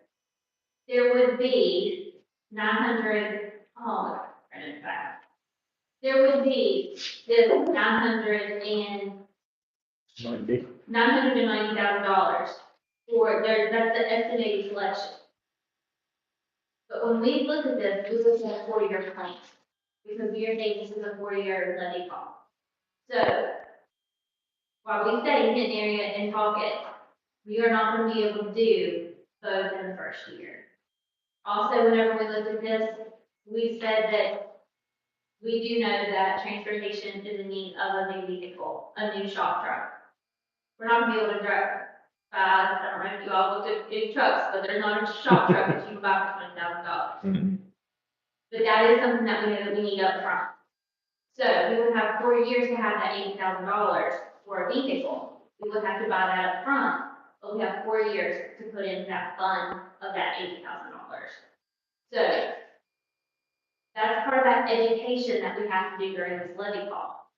there would be 900, oh, right in fact. There would be this $990,000 for that's the estimated collection. But when we look at this, we look at a 4-year plan, because we are saying this is a 4-year levy call. So, while we say hit area and talk it, we are not going to be able to do both in the first year. Also, whenever we looked at this, we said that we do know that transportation is in need of a new vehicle, a new shop truck. We're not gonna be able to drive, I don't know if you all looked at big trucks, but there's not a shop truck that you can buy for $20,000. But that is something that we know that we need up front. So we would have 4 years to have that $80,000 for a vehicle. We would have to buy that up front, but we have 4 years to put in that fund of that $80,000. So that's part of that education that we have to do during this levy call.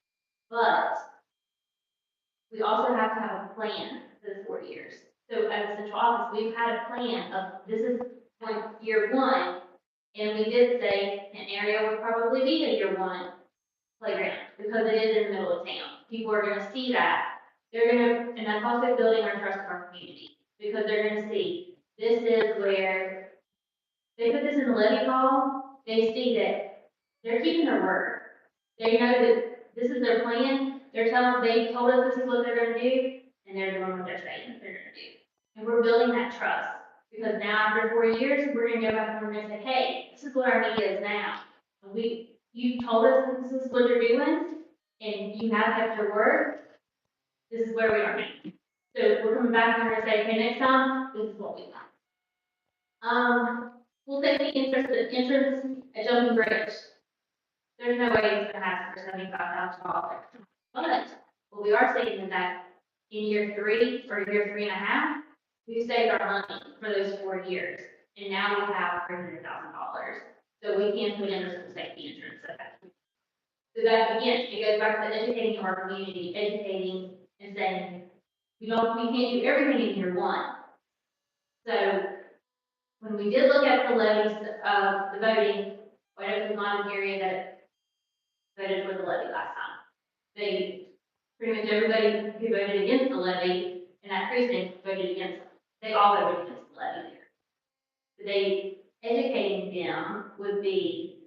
But we also have to have a plan for the 4 years. So as a central office, we've had a plan of this is year one, and we did say an area would probably be a year one playground because it is in the middle of town. People are going to see that. They're going to, and that's also building our trust in our community because they're going to see this is where they put this in the levy call. They see that they're keeping their word. They know that this is their plan. They told us this is what they're going to do, and they're doing what they're saying they're going to do. And we're building that trust because now after 4 years, we're going to go back and we're going to say, hey, this is what our need is now. You told us that this is what you're doing, and you have kept your word. This is where we are now. So we're coming back and we're gonna say, okay, next time, this is what we want. We'll take the entrance at Jumping Bridge. There's no way it's gonna happen for $75,000. But what we are saying is that in year 3 or year 3.5, we saved our money for those 4 years. And now we have $300,000. So we can put in the school safety entrance at that. So that, again, it goes back to educating our community, educating and saying, we can't do everything in year 1. So when we did look at the levies of the voting, whatever was not an area that voted for the levy last time. They, pretty much everybody who voted against the levy in that precinct voted against, they all voted against the levy there. So they, educating them would be,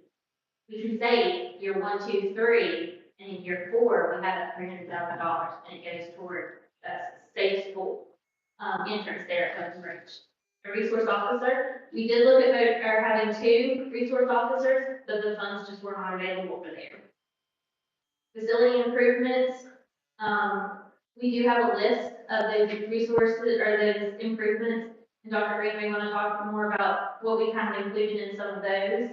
we can say year 1, 2, 3, and in year 4, we have that $300,000, and it goes toward that safe school, entrance there at Hudson Ridge. A resource officer, we did look at having 2 resource officers, but the funds just were not available for there. Facility improvements, we do have a list of those resources or those improvements. And Dr. Green may want to talk more about what we kind of included in some of those.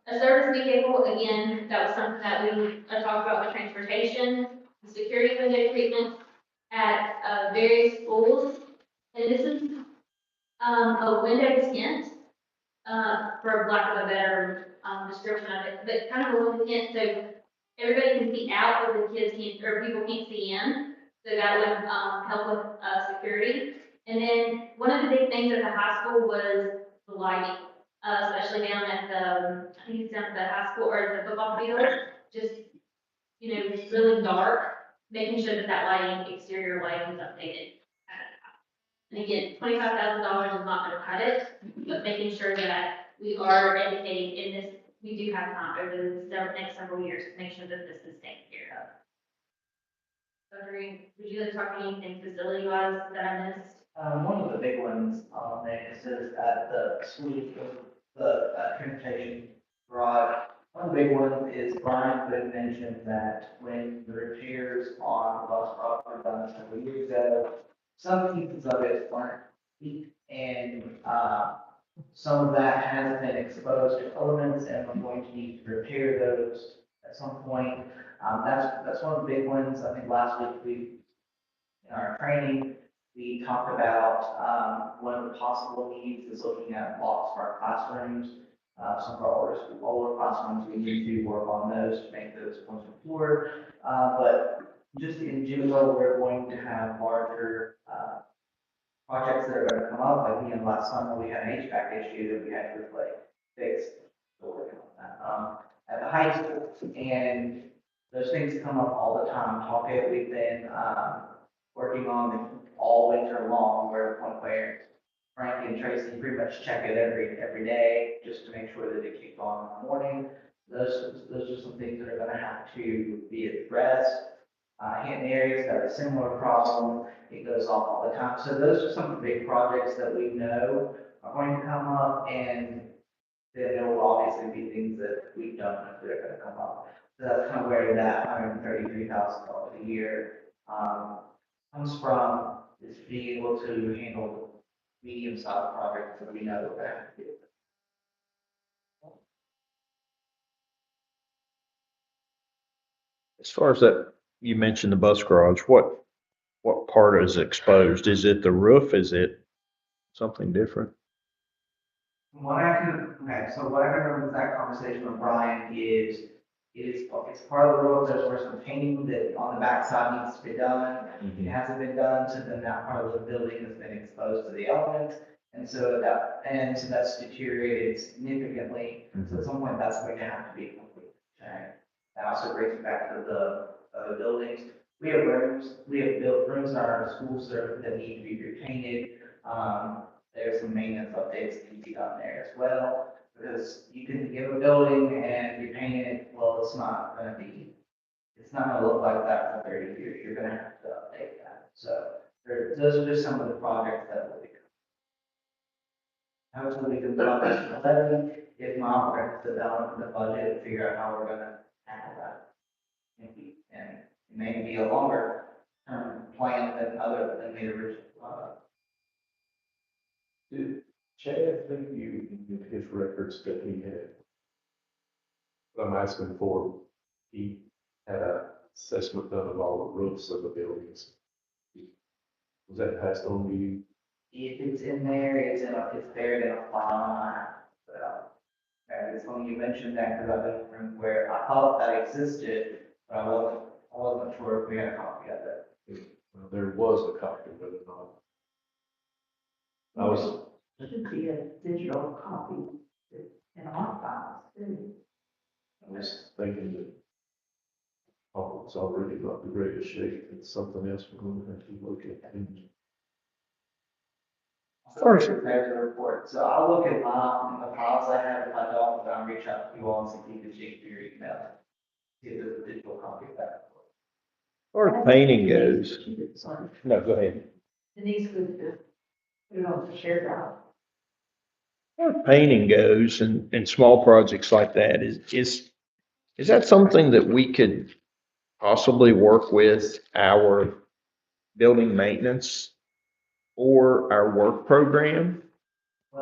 A service vehicle, again, that was something that we talked about with transportation, the security window treatment at various schools. And this is a window tint, for lack of a better description of it, but kind of a window tint so everybody can see out, but the kids can't, or people can't see in. So that would help with security. And then one of the big things at the high school was the lighting, especially down at the, I think it's down at the high school or the football field, just, it's really dark, making sure that that lighting, exterior lighting is updated. And again, $25,000 is not gonna cut it, but making sure that we are educating in this, we do have time over the next several years to make sure that this is taken care of. Dr. Green, would you like to talk about anything facility-wise that I missed? One of the big ones on there is at the school, the transportation garage. One of the big ones is Brian had mentioned that when the repairs on the bus stop were done several years ago, some pieces of it weren't deep, and some of that has been exposed to elements, and we're going to need to repair those at some point. That's one of the big ones. I think last week in our training, we talked about one of the possible needs is looking at blocks for our classrooms. Some of our older classrooms, we need to work on those to make those more secure. But just in general, we're going to have larger projects that are going to come up. Like, last summer we had an HVAC issue that we had to fix. So we're working on that at the high school, and those things come up all the time. We've been working on them all winter long. We're at a point where Frank and Tracy pretty much check it every day just to make sure that it keeps on in the morning. Those are some things that are going to have to be addressed. In areas that are a similar problem, it goes off all the time. So those are some of the big projects that we know are going to come up, and then there will obviously be things that we don't know that are going to come up. So that's kind of where that $133,000 a year comes from, is being able to handle medium-sized projects that we know we're going to have to do. As far as that, you mentioned the bus garage, what part is exposed? Is it the roof? Is it something different? So what I can remember with that conversation with Brian is, it's part of the road, there's some painting that on the backside needs to be done. It hasn't been done, so then that part of the building has been exposed to the elements. And so that's deteriorated significantly. So at some point that's going to have to be completely changed. That also brings me back to the buildings. We have rooms in our schools that need to be repainted. There's some maintenance updates that need to be done there as well. Because you can give a building and repaint it, well, it's not going to look like that for 30 years. You're going to have to update that. So those are just some of the projects that will be coming. Hopefully we can put on this 11. If not, we're going to sit down with the budget and figure out how we're going to handle that. And it may be a longer plan than the original. Did Chad think you, in his records that he had? What I'm asking for, he had a assessment done of all the roofs of the buildings. Was that passed on to you? If it's in there, it's buried in a file. And it's when you mentioned that, because I don't remember where, I thought that existed, but I wasn't sure if we had a copy of it. Well, there was a copy, but it not. I was, Should be a digital copy in our files, too. I was thinking that oh, it's already not the greatest shape, it's something else we're going to have to look at. And First- Prepared the report, so I'll look at the files I have, if I don't, then I'll reach out to you all and see if you can check your email. See if there's a digital copy of that. Or painting goes. Sorry, No, go ahead. Denise would put it on the shared drive. Or painting goes and small projects like that, is that something that we could possibly work with our building maintenance or our work program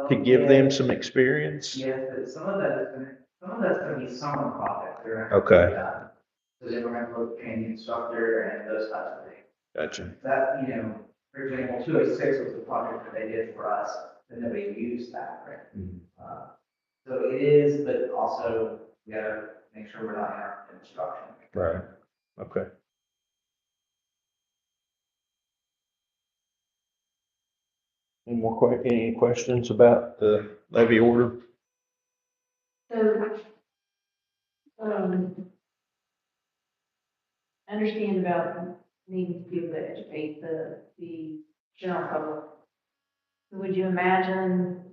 to give them some experience? Yes, but some of that's gonna be summer projects. Okay. So then we're gonna look at the instructor and those types of things. Gotcha. That, for example, 206 was the project that they did for us, and then we used that, right? Mhm. So it is, but also we gotta make sure we're not in our instruction. Right. Okay. Any questions about the levy order? So, understand about needing to be able to educate the general public. Would you imagine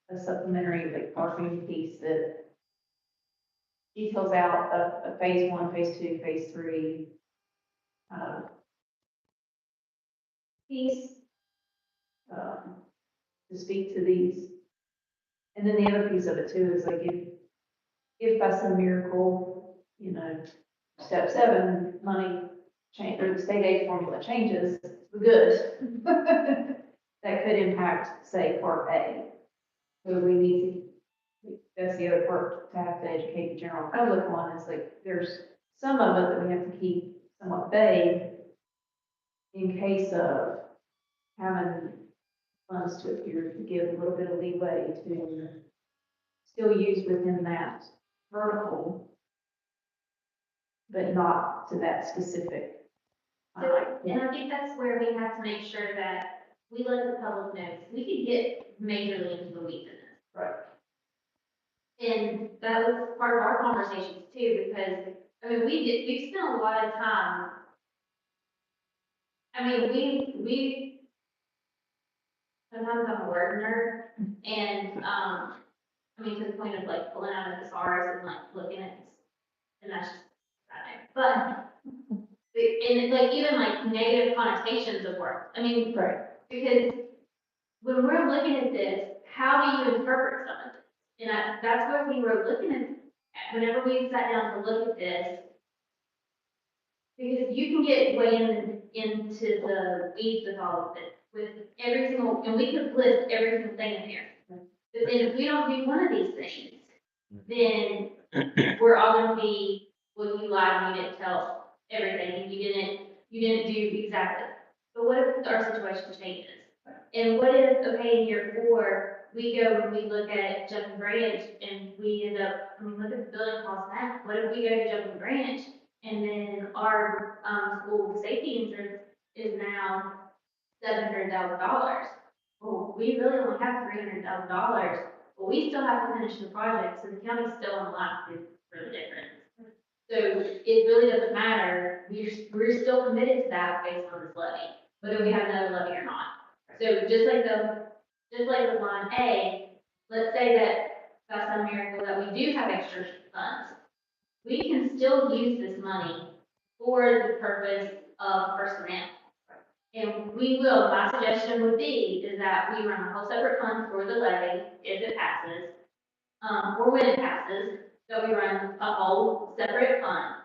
a supplementary, like, marketing piece that details out a phase one, phase two, phase three, piece, to speak to these? And then the other piece of it too is like if by some miracle, step 7, money change, or the state aid formula changes, we're good. That could impact, say, part A. So we need to, that's the other part to have to educate the general public on, is like, there's some of it that we have to keep somewhat vague in case of having funds to appear to give a little bit of leeway to still use within that vertical, but not to that specific. And I think that's where we have to make sure that we let the public know, we could get majorly into the weeds in this. Right. And that was part of our conversations too, because, we've spent a lot of time. We sometimes I'm a word nerd, and, to the point of like pulling out a thesaurus and like looking at, and that's just, but, and it's like even like negative connotations of words, Right. because when we're looking at this, how do you interpret some of this? And that's what we were looking at, whenever we sat down to look at this. Because you can get way into the weeds with all of it, with every single, and we could list every single thing in here. But then if we don't do one of these things, then we're all gonna be, well, you lied, you didn't tell everything, and you didn't do exactly. But what if our situation changes? And what if, okay, in year 4, we go and we look at Jumping Branch and we end up, look at the building costs now. What if we go to Jumping Branch and then our, school safety insurance is now $700,000? Well, we really only have $300,000, but we still have to finish the project, so the county's still in line for the difference. So it really doesn't matter, we're still committed to that based on this levy, whether we have another levy or not. So just like with line A, let's say that by some miracle that we do have extra funds, we can still use this money for the purpose of personnel. And we will, my suggestion would be, is that we run a whole separate fund for the levy if it passes, or when it passes, so we run a whole separate fund.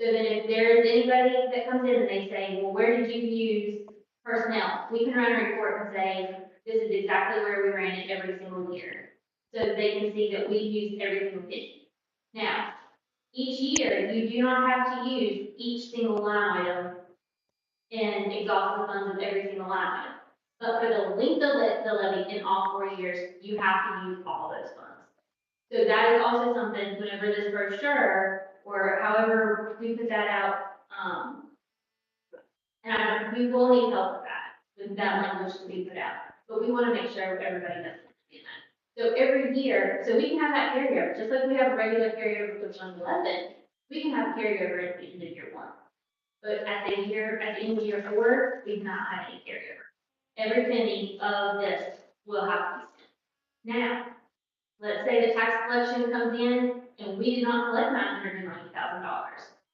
So then if there's anybody that comes in and they say, well, where did you use personnel? We can run a report and say, this is exactly where we ran it every single year. So they can see that we used every single penny. Now, each year, you do not have to use each single line item and exhaust the funds of every single line item. But for the length of the levy in all 4 years, you have to use all those funds. So that is also something, whenever this brochure, or however we put that out, we will need help with that language to be put out. But we want to make sure everybody knows that. So every year, so we can have that carryover, just like we have a regular carryover for Fund 11, we can have carryover at the end of year 1. But at the end of year 4, we cannot have any carryover. Every penny of this will have to be spent. Now, let's say the tax collection comes in and we did not collect $990,000,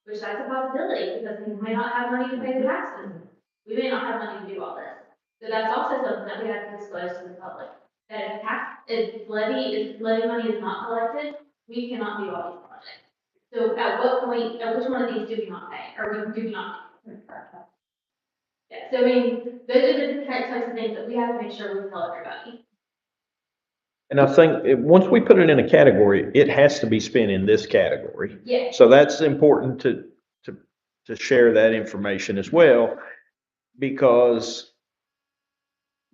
which that's a possibility because we may not have money to pay the taxes. We may not have money to do all this. So that's also something that we have to disclose to the public. That if levy money is not collected, we cannot do all these projects. So at what point, at which one of these do we not pay, or do we not? Yeah, so I mean, those are the types of things that we have to make sure we tell everybody. And I think once we put it in a category, it has to be spent in this category. Yeah. So that's important to share that information as well, because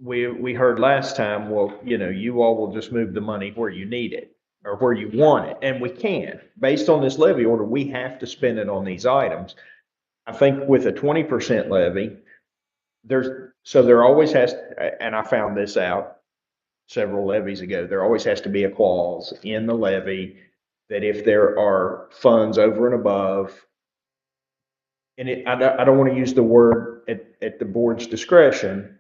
we heard last time, well, you all will just move the money where you need it or where you want it, and we can. Based on this levy order, we have to spend it on these items. I think with a 20% levy, there always has, and I found this out several levies ago, there always has to be a clause in the levy that if there are funds over and above, and I don't want to use the word at the board's discretion,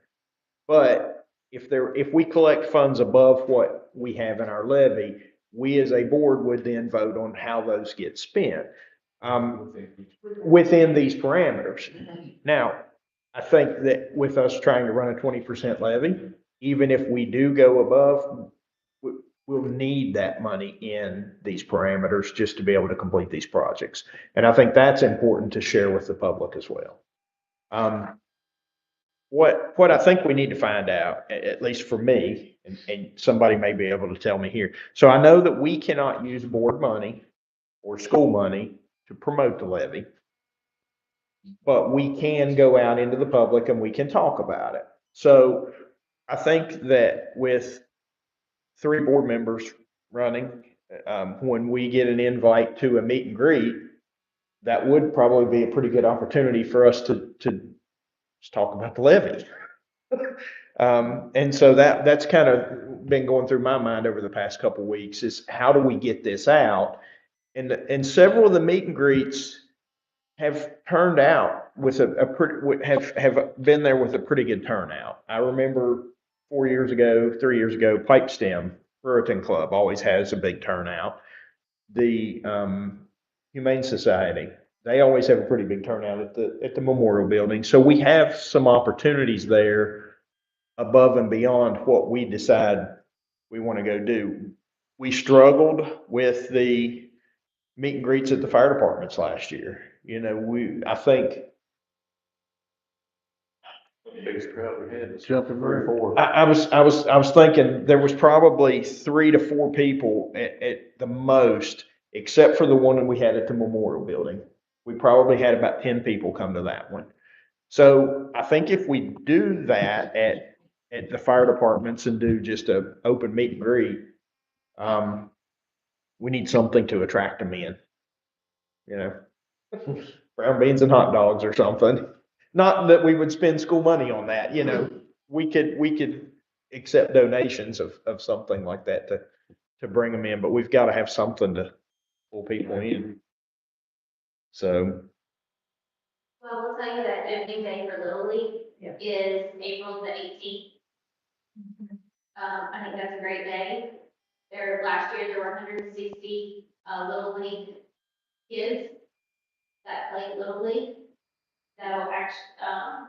but if we collect funds above what we have in our levy, we as a board would then vote on how those get spent, within these parameters. Now, I think that with us trying to run a 20% levy, even if we do go above, we'll need that money in these parameters just to be able to complete these projects. And I think that's important to share with the public as well. What I think we need to find out, at least for me, and somebody may be able to tell me here. So I know that we cannot use board money or school money to promote the levy, but we can go out into the public and we can talk about it. So I think that with 3 board members running, when we get an invite to a meet and greet, that would probably be a pretty good opportunity for us to just talk about the levy. And so that's kind of been going through my mind over the past couple of weeks, is how do we get this out? And several of the meet and greets have turned out with have been there with a pretty good turnout. I remember 3 years ago, Pipe Stem Ruritan Club always has a big turnout. The Humane Society, they always have a pretty big turnout at the Memorial Building. So we have some opportunities there above and beyond what we decide we want to go do. We struggled with the meet and greets at the fire departments last year. I think Biggest crowd we had was Jumping 3 or 4. I was thinking there was probably 3 to 4 people at the most, except for the one that we had at the Memorial Building. We probably had about 10 people come to that one. So I think if we do that at the fire departments and do just a open meet and greet, we need something to attract them in, brown beans and hot dogs or something. Not that we would spend school money on that, we could accept donations of something like that to bring them in, but we've got to have something to pull people in. So, Well, we'll tell you that opening day for Little League is April the 18th. I think that's a great day. Last year, there were 160 Little League kids that played Little League. That'll actually, I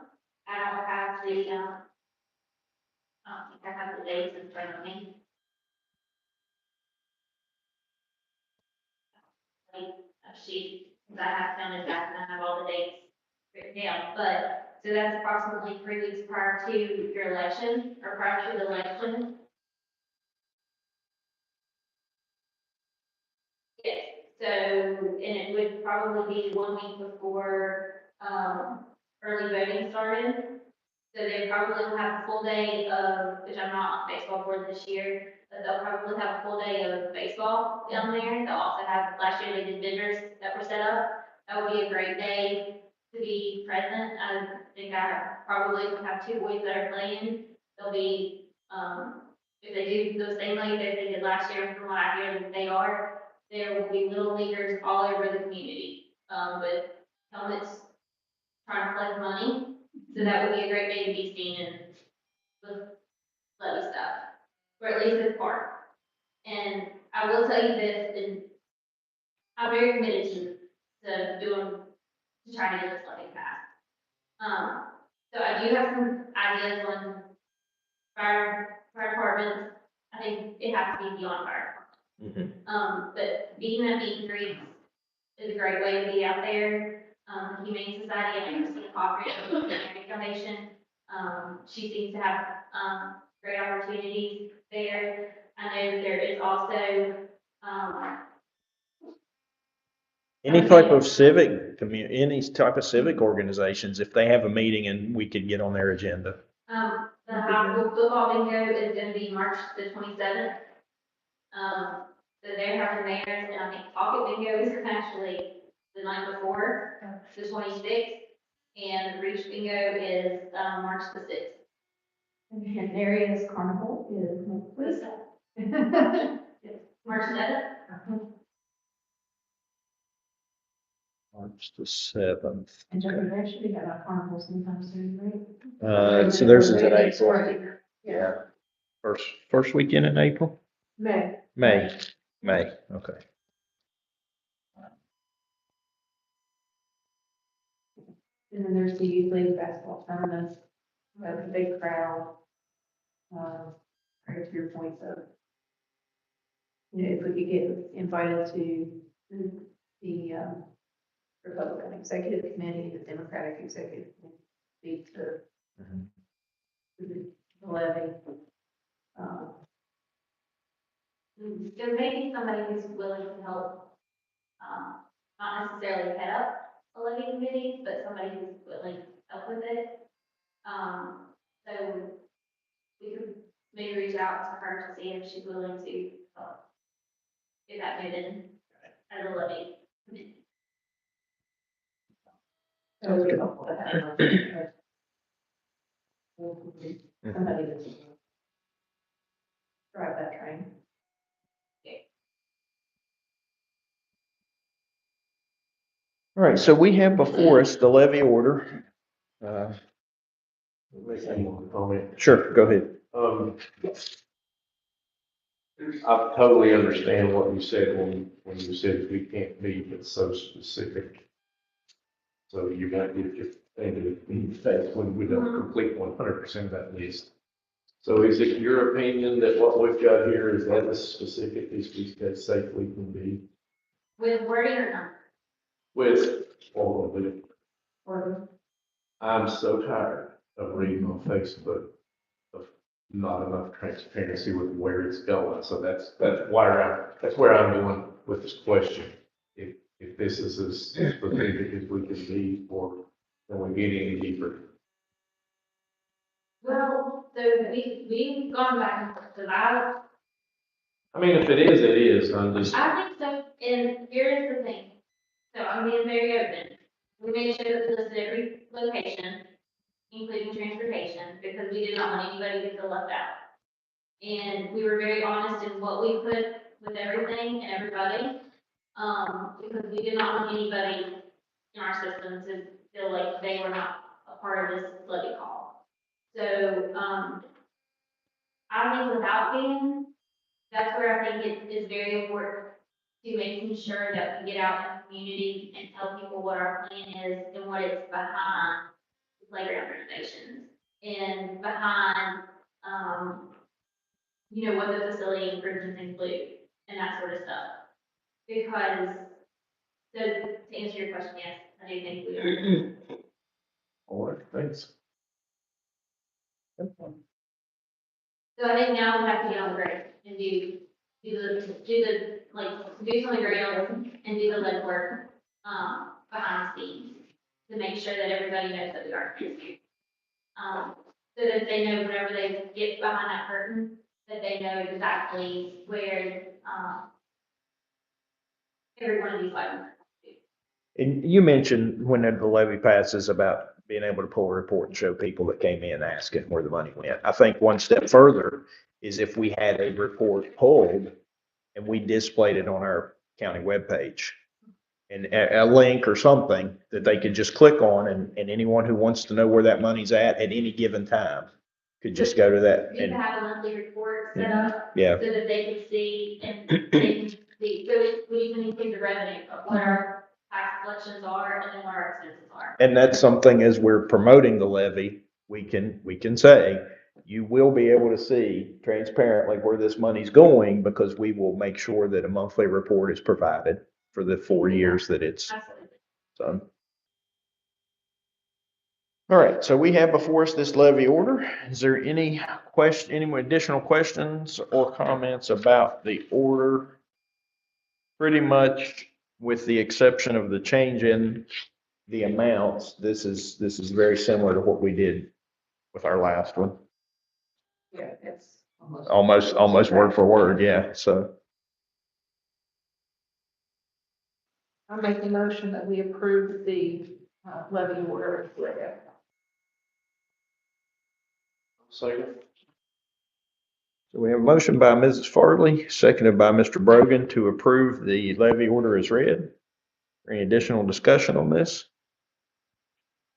don't have the, I don't think I have the dates in front of me. Like, a sheet. because I have found it back and I have all the dates written down, but, so that's approximately 3 weeks prior to your election, or prior to the election. Yes, so, and it would probably be 1 week before, early voting started. So they probably will have a full day of, which I'm not on baseball board this year, but they'll probably have a full day of baseball down there. They'll also have, last year they did vendors that were set up. That would be a great day to be present. I think I probably will have 2 boys that are playing. They'll be, if they do the same league that they did last year, from what I hear that they are, there will be little leaguers all over the community, with helmets trying to collect money. So that would be a great day to be seen in with levy stuff, or at least this part. And I will tell you this, and I'm very committed to trying to get this levy passed. So I do have some ideas on fire departments. I think it has to be beyond fire. But being at meet and greets is a great way to be out there. Humane Society, and Christine Cochran, American Foundation. She seems to have, great opportunities there. I know there is also, Any type of civic any type of civic organizations, if they have a meeting and we could get on their agenda. the high school football bingo is gonna be March the 27th. So they're having theirs, and I think pocket bingo is actually the night before, the 26th. And reach bingo is, March the 6th. And Maria's Carnival is next What's week. that? March 7th? March the 7th. And Joey, they should be having a carnival sometime soon, right? So theirs is in April. Right. Yeah. First weekend in April? May. May, okay. And then there's the youth league basketball tournaments, with a big crowd. Right to your points of, if we could get invited to the Republican Executive Committee, the Democratic Executive Committee, to the levy. There may be somebody who's willing to help, not necessarily head up a levy committee, but somebody who's willing to help with it. So we could maybe reach out to her to see if she's willing to help get that moving as a levy committee. So it would be helpful to have somebody that's drive that train. All right, so we have before us the levy order. Make one comment. Sure, go ahead. I totally understand what you said when you said we can't be, it's so specific. So you might get your thing in face when we don't complete 100% of that list. So is it your opinion that what we've got here is that as specific as we can safely can be With wording or not? with all of it? Or I'm so tired of reading on Facebook of not enough transparency with where it's going. So that's where I'm going with this question. If this is as specific as we can be, or can we get any deeper? Well, so we've gone back and forth, because I mean, if it is, it is. I'm just, I think so, and here's the thing. So I'm being very open. We made sure that we listed every location, including transportation, because we did not want anybody to feel left out. And we were very honest in what we put with everything and everybody, because we did not want anybody in our system to feel like they were not a part of this levy call. So, I think without being, that's where I think it is very important to making sure that we get out in the community and tell people what our plan is and what it's behind the playground renovations and behind, what the facility improvements include and that sort of stuff. Because So to answer your question, yes, I do think we are. All right, thanks. So I think now we have to get on the ground and do some of the ground and do the legwork, behind the scenes to make sure that everybody knows that we are. So that they know whenever they get behind that curtain, that they know exactly where, every one of these items. And you mentioned when the levy passes about being able to pull a report and show people that came in asking where the money went. I think one step further is if we had a report pulled and we displayed it on our county webpage. And a link or something that they could just click on and anyone who wants to know where that money's at any given time could just go to that You can and, have a monthly report set up yeah. so that they can see and they can see, so we even include the revenue of what our tax collections are and then what our expenses are. And that's something as we're promoting the levy, we can say, you will be able to see transparently where this money's going because we will make sure that a monthly report is provided for the 4 years that it's Absolutely. done. All right, so we have before us this levy order. Is there any additional questions or comments about the order? Pretty much with the exception of the change in the amounts, this is very similar to what we did with our last one. Yeah, it's almost. Almost word for word, yeah, so. I make the motion that we approve the levy order as read. Second. So we have a motion by Mrs. Farley, seconded by Mr. Brogan to approve the levy order as read. Any additional discussion on this?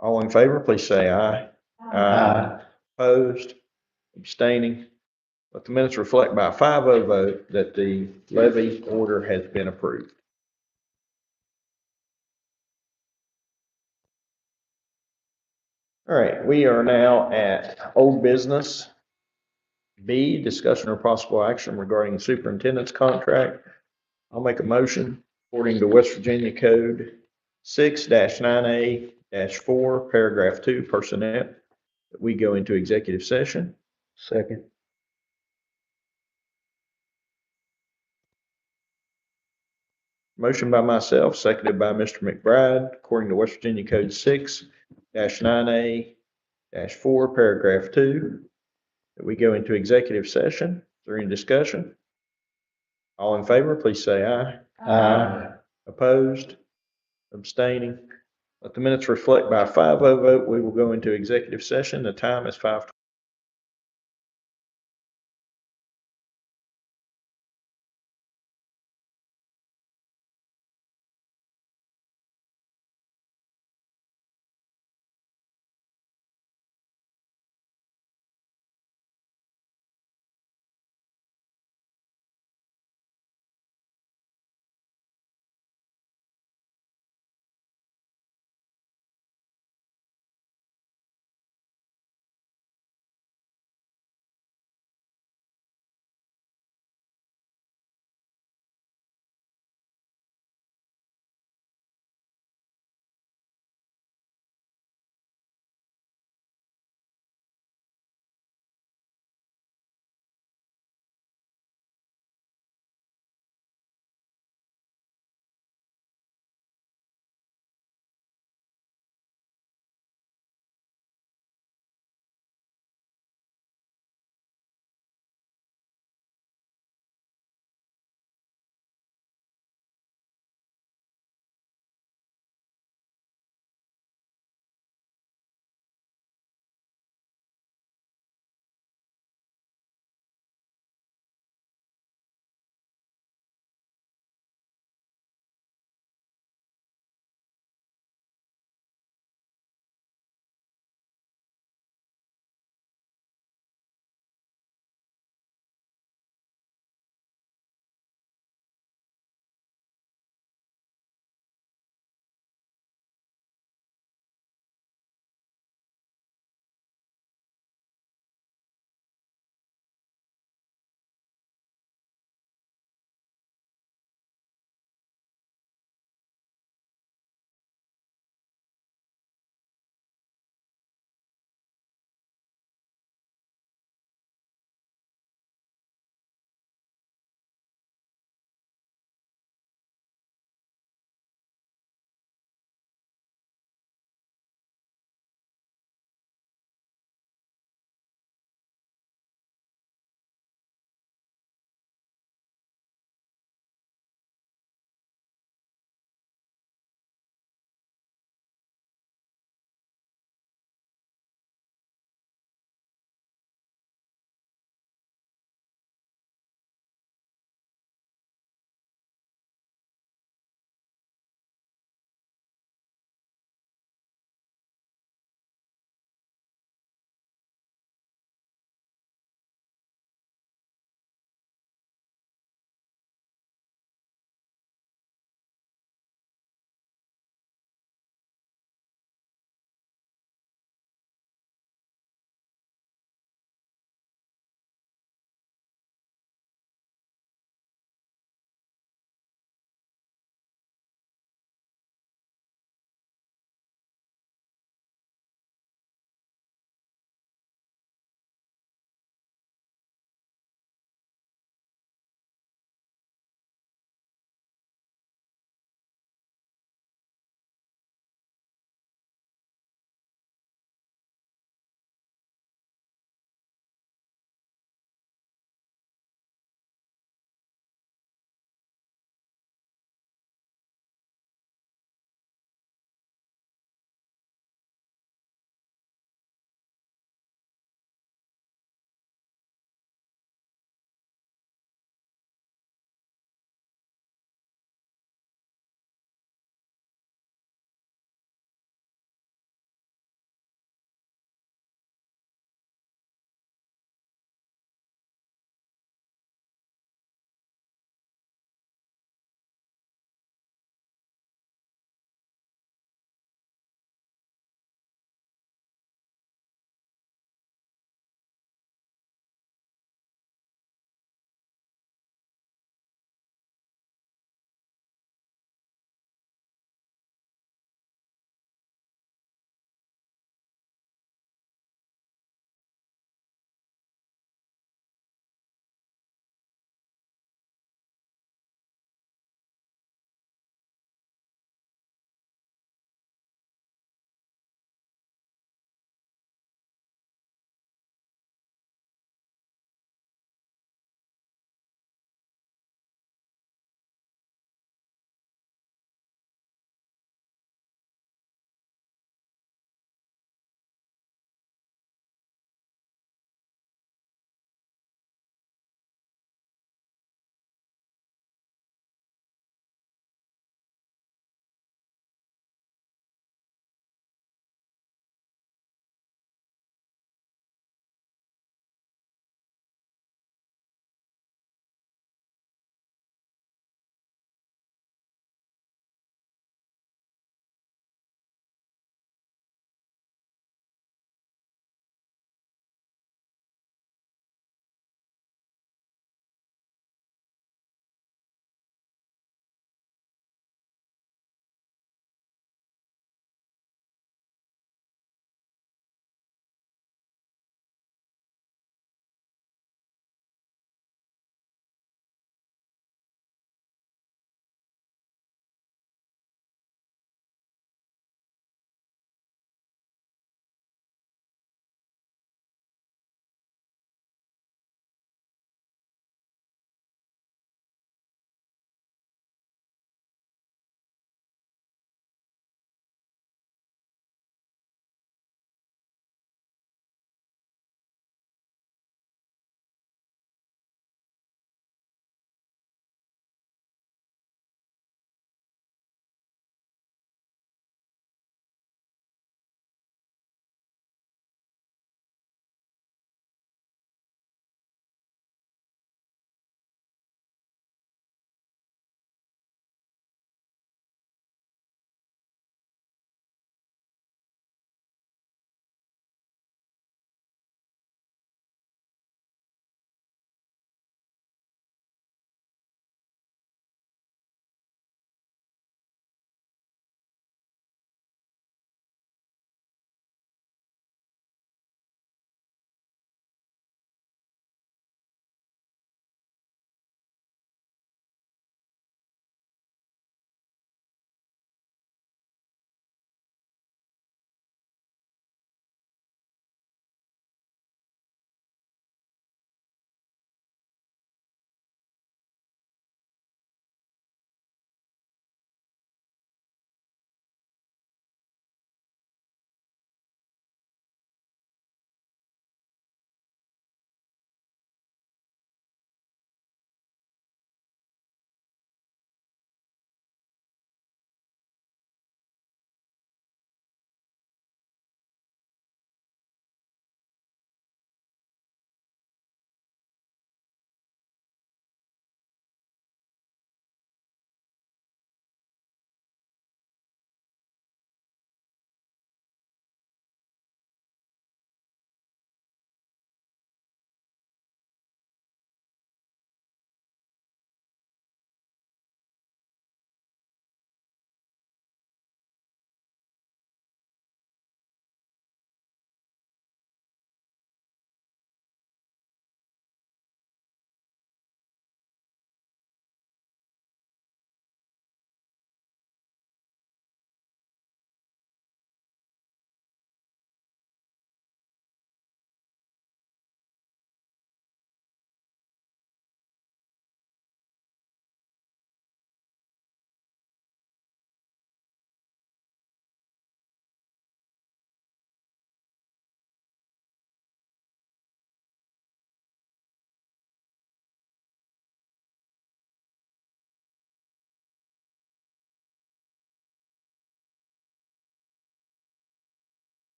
All in favor, please say aye. Aye. Opposed, abstaining. Let the minutes reflect by a 5-0 vote that the levy order has been approved. All right, we are now at old business. B, discussion or possible action regarding the superintendent's contract. I'll make a motion according to West Virginia Code 6-9A-4, paragraph 2, personnel, that we go into executive session. Second. Motion by myself, seconded by Mr. McBride, according to West Virginia Code 6-9A-4, paragraph 2, that we go into executive session. Is there any discussion? All in favor, please say aye. Aye. Opposed? Abstaining? Let the minutes reflect by a 5-0 vote. We will go into executive session. The time is 5:20.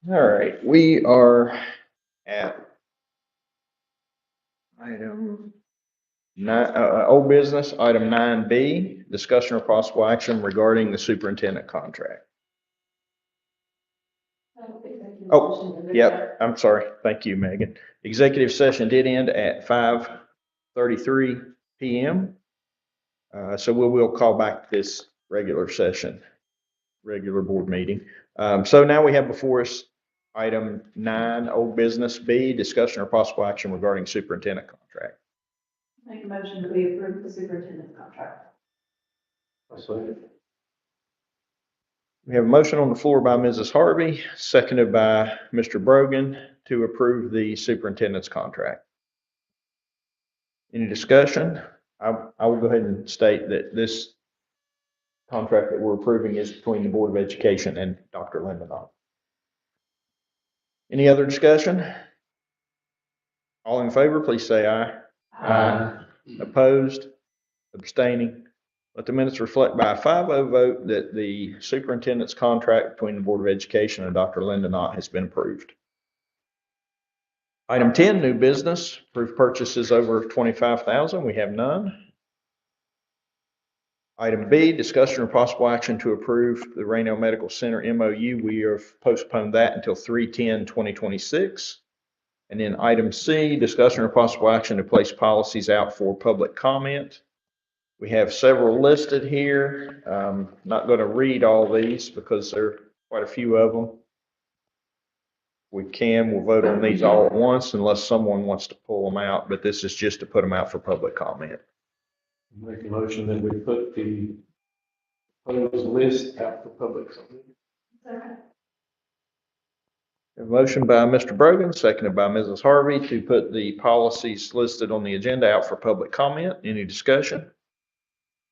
All right, we are at item nine, old business, item 9B, discussion or possible action regarding the superintendent contract. Oh, yep, I'm sorry. Thank you, Megan. Executive session did end at 5:33 PM. So we will call back this regular session, regular board meeting. So now we have before us item 9, old business B, discussion or possible action regarding superintendent contract. Make a motion that we approve the superintendent's contract. We have a motion on the floor by Mrs. Harvey, seconded by Mr. Brogan to approve the superintendent's contract. Any discussion? I will go ahead and state that this contract that we're approving is between the Board of Education and Dr. Lindenau. Any other discussion? All in favor, please say aye. Aye. Opposed? Abstaining? Let the minutes reflect by a 5-0 vote that the superintendent's contract between the Board of Education and Dr. Lindenau has been approved. Item 10, new business, approved purchases over $25,000. We have none. Item B, discussion or possible action to approve the Rainelle Medical Center MOU. We have postponed that until 3/10/2026. And then item C, discussion or possible action to place policies out for public comment. We have several listed here. Not going to read all these because there are quite a few of them. We'll vote on these all at once unless someone wants to pull them out, but this is just to put them out for public comment. Make a motion that we put the proposed list out for public comment. A motion by Mr. Brogan, seconded by Mrs. Harvey to put the policies listed on the agenda out for public comment. Any discussion?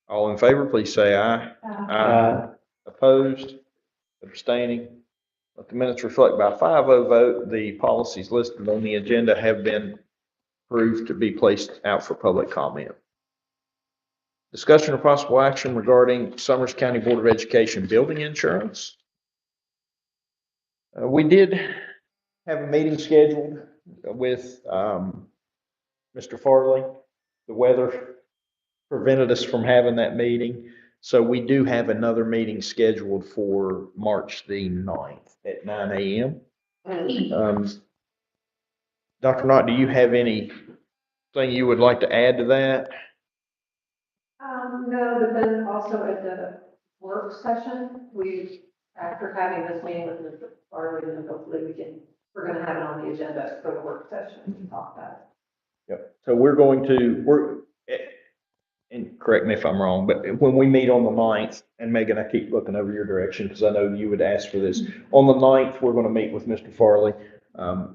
All in favor, please say aye. Aye. Opposed? Abstaining? Let the minutes reflect by a 5-0 vote. The policies listed on the agenda have been approved to be placed out for public comment. Discussion or possible action regarding Summers County Board of Education building insurance. We did have a meeting scheduled with Mr. Farley. The weather prevented us from having that meeting. So we do have another meeting scheduled for March the 9th at 9 a.m. Dr. Knott, do you have anything you would like to add to that? No, but then also at the work session, after having this meeting with Mr. Farley, and hopefully we're gonna have it on the agenda for the work session to talk about it. Yep. So and correct me if I'm wrong, but when we meet on the 9th, and Megan, I keep looking over your direction because I know you would ask for this. On the 9th, we're going to meet with Mr. Farley.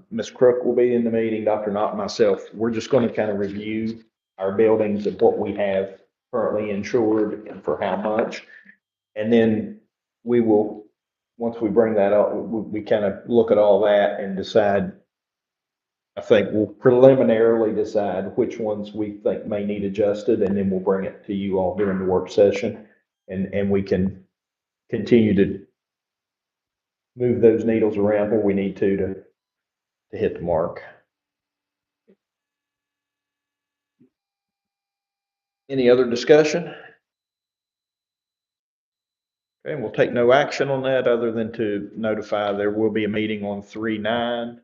Ms. Crook will be in the meeting, Dr. Knott and myself. We're just going to kind of review our buildings and what we have currently insured and for how much. And then we will, once we bring that up, we kind of look at all that and decide. I think we'll preliminarily decide which ones we think may need adjusted, and then we'll bring it to you all during the work session, and we can continue to move those needles around where we need to hit the mark. Any other discussion? Okay, and we'll take no action on that other than to notify there will be a meeting on 3/9.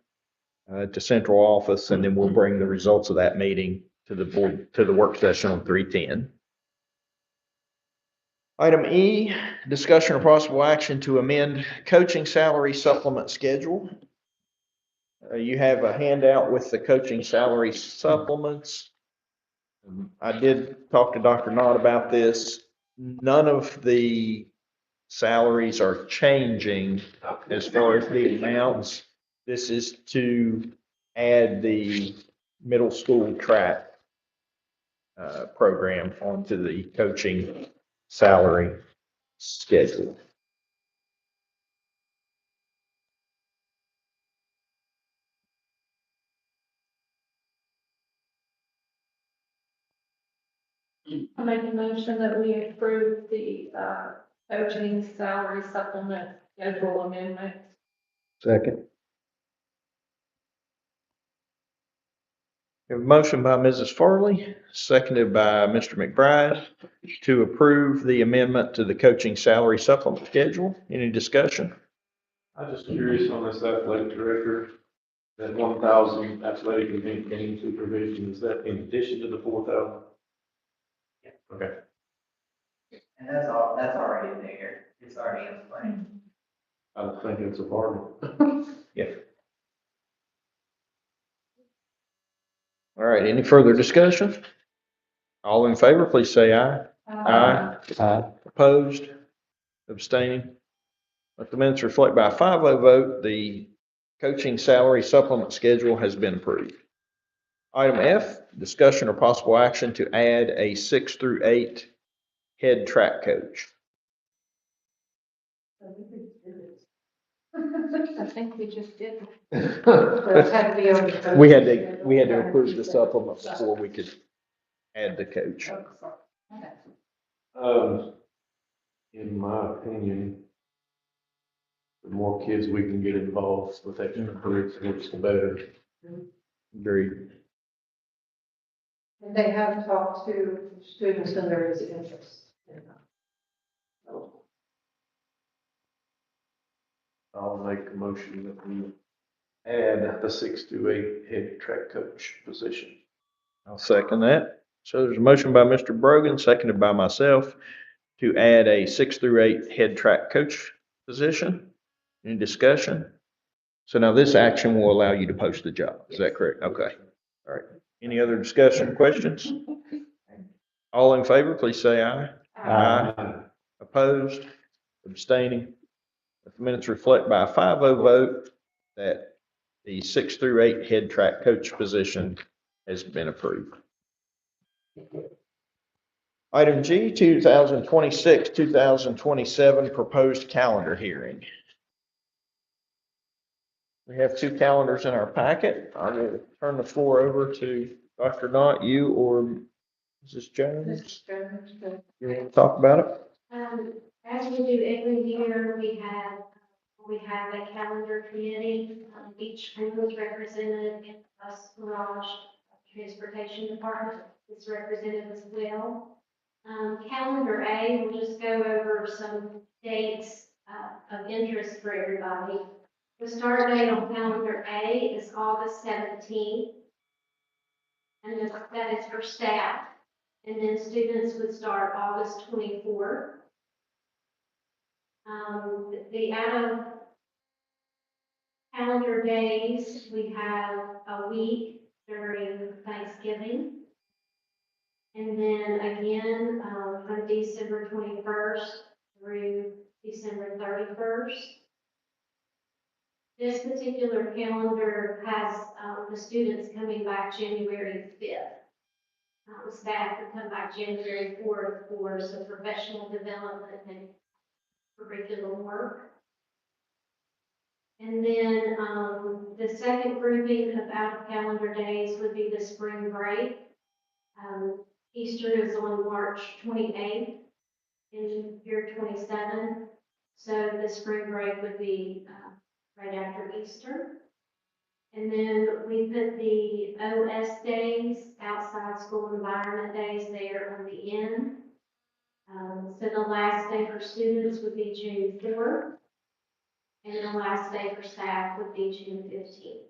To central office, and then we'll bring the results of that meeting to the board, to the work session on 3/10. Item E, discussion or possible action to amend coaching salary supplement schedule. You have a handout with the coaching salary supplements. I did talk to Dr. Knott about this. None of the salaries are changing as far as the amounts. This is to add the middle school track program onto the coaching salary schedule. I make a motion that we approve the, coaching salary supplement schedule amendment. Second. We have a motion by Mrs. Farley, seconded by Mr. McBride to approve the amendment to the coaching salary supplement schedule. Any discussion? I'm just curious on this athletic director, that 1,000 athletic event game supervision, is that in addition to the 4,000? Yeah. Okay. And that's already there, it's already in play. I don't think it's a bargain. All right, any further discussion? All in favor, please say aye. Aye. Opposed? Abstaining? Let the minutes reflect by a 5-0 vote, the coaching salary supplement schedule has been approved. Item F, discussion or possible action to add a 6 through 8 head track coach. I think we just did. We had to approve the supplement before we could add the coach. In my opinion, the more kids we can get involved with extracurriculars, the better. Agreed. And they have talked to students and there is interest in that. I'll make a motion that we add the 6 through 8 head track coach position. I'll second that. So there's a motion by Mr. Brogan, seconded by myself, to add a 6 through 8 head track coach position. Any discussion? So now this action will allow you to post the job. Is that correct? Okay. All right. Any other discussion, questions? All in favor, please say aye. Aye. Opposed? Abstaining? Let the minutes reflect by a 5-0 vote that the 6 through 8 head track coach position has been approved. Item G, 2026, 2027 proposed calendar hearing. We have 2 calendars in our packet. I will turn the floor over to Dr. Knott, you or Mrs. Jones. You want to talk about it? As we do every year, we have a calendar committee. Each school is represented in the bus garage transportation department is represented as well. Calendar A, we'll just go over some dates of interest for everybody. The start date on calendar A is August 17th. And that is for staff. And then students would start August 24th. The out of calendar days, we have a week during Thanksgiving. And then again, from December 21st through December 31st. This particular calendar has the students coming back January 5th. Staff will come back January 4th for some professional development and curriculum work. And then the second grouping of out of calendar days would be the spring break. Easter is on March 28th in year 27. So the spring break would be right after Easter. And then we put the OS days, outside school environment days, there on the end. So the last day for students would be June 4th. And the last day for staff would be June 15th.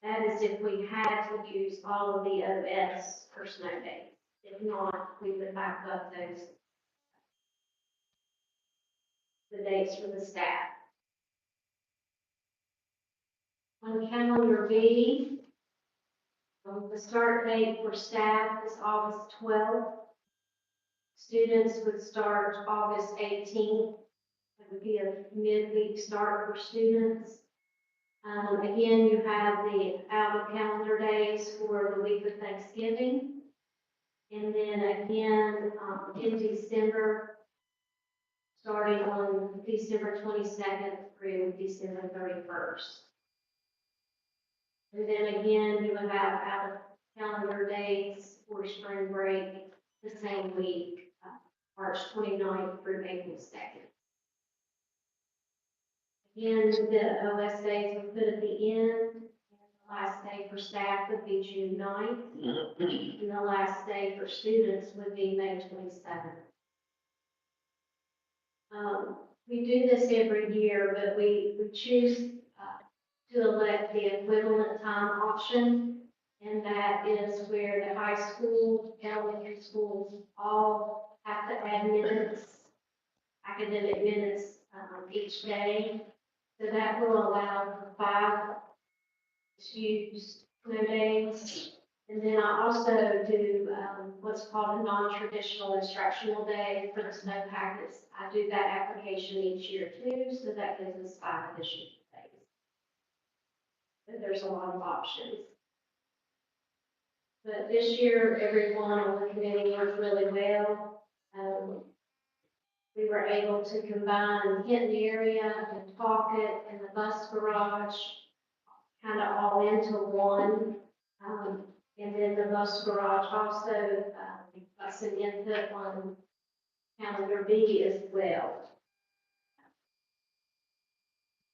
That is if we had to use all of the OS for snow days. If not, we would back up the dates for the staff. On calendar B, the start date for staff is August 12th. Students would start August 18th. It would be a midweek start for students. Again, you have the out of calendar days for the week of Thanksgiving. And then again, in December, starting on December 22nd through December 31st. And then again, you would have out of calendar days for spring break the same week, March 29th through April 2nd. Again, the OS days are put at the end. The last day for staff would be June 9th, and the last day for students would be May 27th. We do this every year, but we choose to elect the equivalent time option, and that is where the high school, elementary schools all have to add minutes, academic minutes each day. So that will allow for 5 excused snow days. And then I also do what's called a non-traditional instructional day for the snow packets. I do that application each year too, so that gives us 5 additional days. But there's a lot of options. But this year, everyone on the committee worked really well. We were able to combine Hinton area and Pocket and the bus garage kind of all into one. And then the bus garage also, got some input on calendar B as well.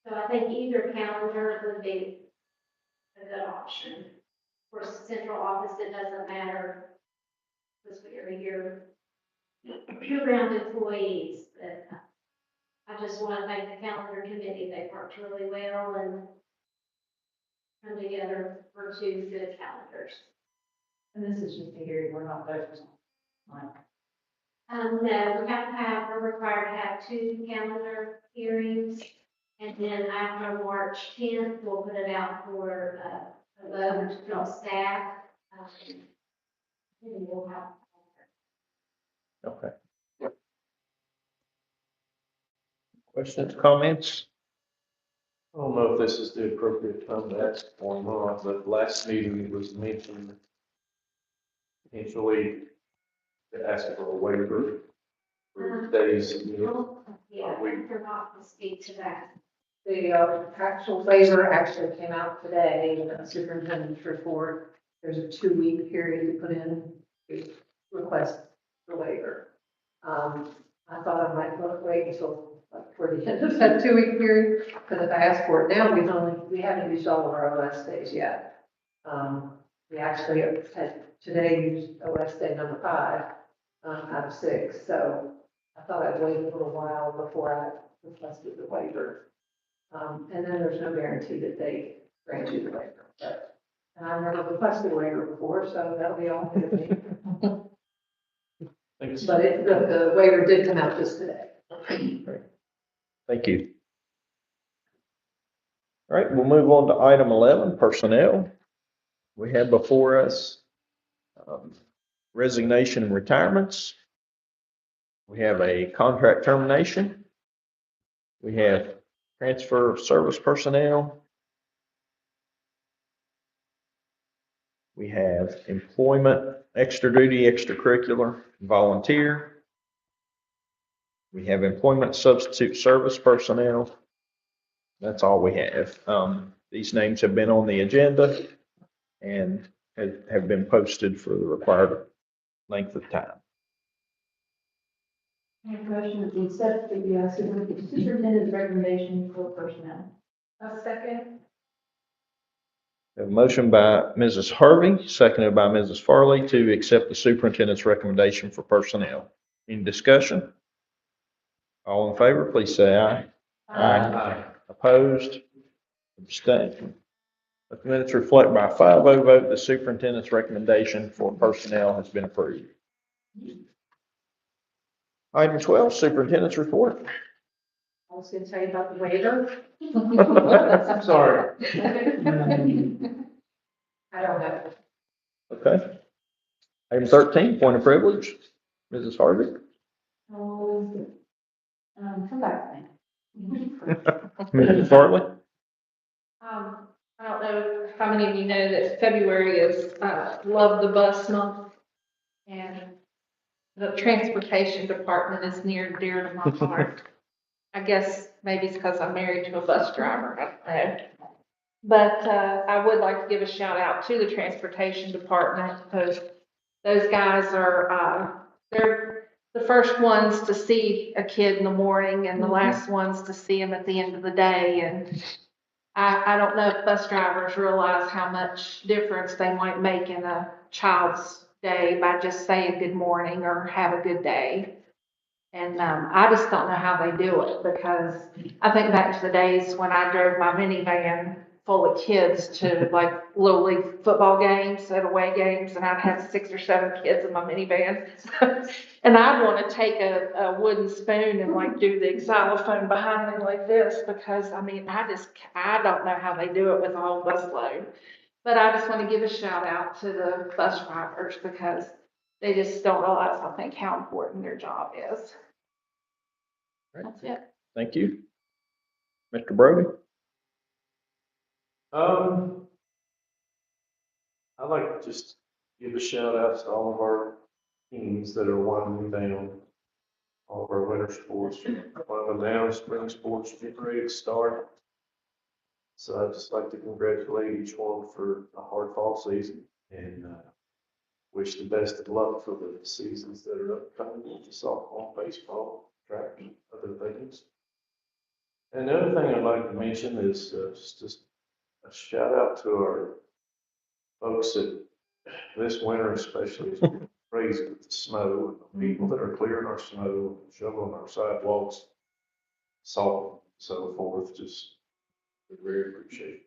So I think either calendar would be a good option. For central office, it doesn't matter, because we are here, year-round employees, but I just want to thank the calendar committee. They worked really well and come together for 2 good calendars. And this is just a hearing, we're not voting on. No, we're required to have 2 calendar hearings, and then after March 10th, we'll put it out for a vote from staff. And we'll have. Okay. Questions, comments? I don't know if this is the appropriate time to ask or not, but last meeting it was mentioned potentially to ask for a waiver for days. Yeah, we forgot to speak to that. The actual waiver actually came out today in the superintendent's report. There's a 2-week period to put in to request the waiver. I thought I might wait until like toward the end of that 2-week period, because if I ask for it now, we haven't used all of our OS days yet. We actually had today used OS day number 5 out of 6, so I thought I'd wait a little while before I requested the waiver. And then there's no guarantee that they grant you the waiver, but, and I've never requested a waiver before, so that'll be all new to me. Thanks. But the waiver did come out just today. Thank you. All right, we'll move on to item 11, personnel. We have before us resignation and retirements. We have a contract termination. We have transfer of service personnel. We have employment, extra duty, extracurricular, volunteer. We have employment substitute service personnel. That's all we have. These names have been on the agenda and have been posted for the required length of time. I have a question, instead of the superintendent's recommendation for personnel. A second. We have a motion by Mrs. Harvey, seconded by Mrs. Farley to accept the superintendent's recommendation for personnel. Any discussion? All in favor, please say aye. Aye. Opposed? Abstained? Let the minutes reflect by a 5-0 vote, the superintendent's recommendation for personnel has been approved. Item 12, superintendent's report. I was going to tell you about the waiver. I'm sorry. I don't have it. Okay. Item 13, point of privilege. Mrs. Harvey. Come back then. Mrs. Farley. I don't know how many of you know that February is Love the Bus Month. And the transportation department is near and dear to my heart. I guess maybe it's because I'm married to a bus driver, I don't know. But I would like to give a shout out to the transportation department because those guys are, they're the first ones to see a kid in the morning and the last ones to see them at the end of the day. And I don't know if bus drivers realize how much difference they might make in a child's day by just saying good morning or have a good day. And, I just don't know how they do it, because I think back to the days when I drove my minivan full of kids to like little league football games and away games, and I'd have 6 or 7 kids in my minivan. And I'd want to take a wooden spoon and like do the xylophone behind me like this, because I mean, I don't know how they do it with a whole busload. But I just want to give a shout out to the bus drivers, because they just don't realize, I think, how important their job is. That's it. Thank you. Mr. Brogan? I'd like to just give a shout out to all of our teams that are winding down, all of our winter sports, winding down, spring sports, getting ready to start. So I'd just like to congratulate each one for a hard fall season and wish the best of luck for the seasons that are upcoming with the softball, baseball, track, and other things. And the other thing I'd like to mention is just a shout out to our folks that this winter especially is crazy with the snow, people that are clearing our snow, shoveling our sidewalks, salt, so forth, just very appreciate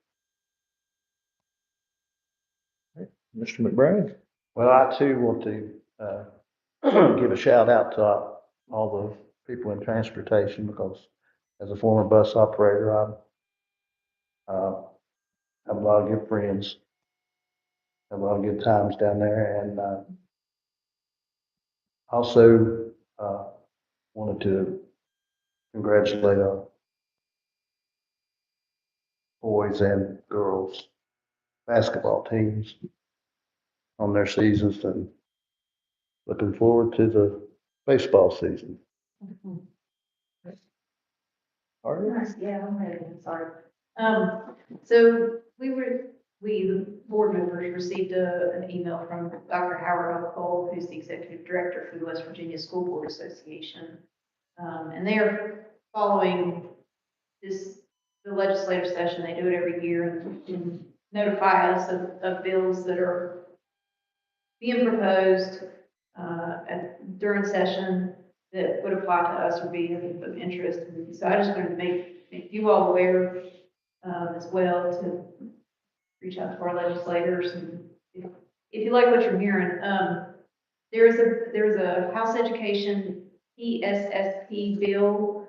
it. Mr. McBride? Well, I too want to give a shout out to all the people in transportation, because as a former bus operator, I have a lot of good friends, have a lot of good times down there, and also wanted to congratulate our boys and girls basketball teams on their seasons, and looking forward to the baseball season. Yeah, I'm ready, I'm sorry. So we, the board members, received an email from Dr. Howard O'Cole, who's the executive director for the West Virginia School Board Association. And they are following the legislative session. They do it every year and notify us of bills that are being proposed, during session that would apply to us or be of interest. And so I just wanted to make you all aware, as well, to reach out to our legislators. And if you like what you're hearing, there's a House Education PSSP bill,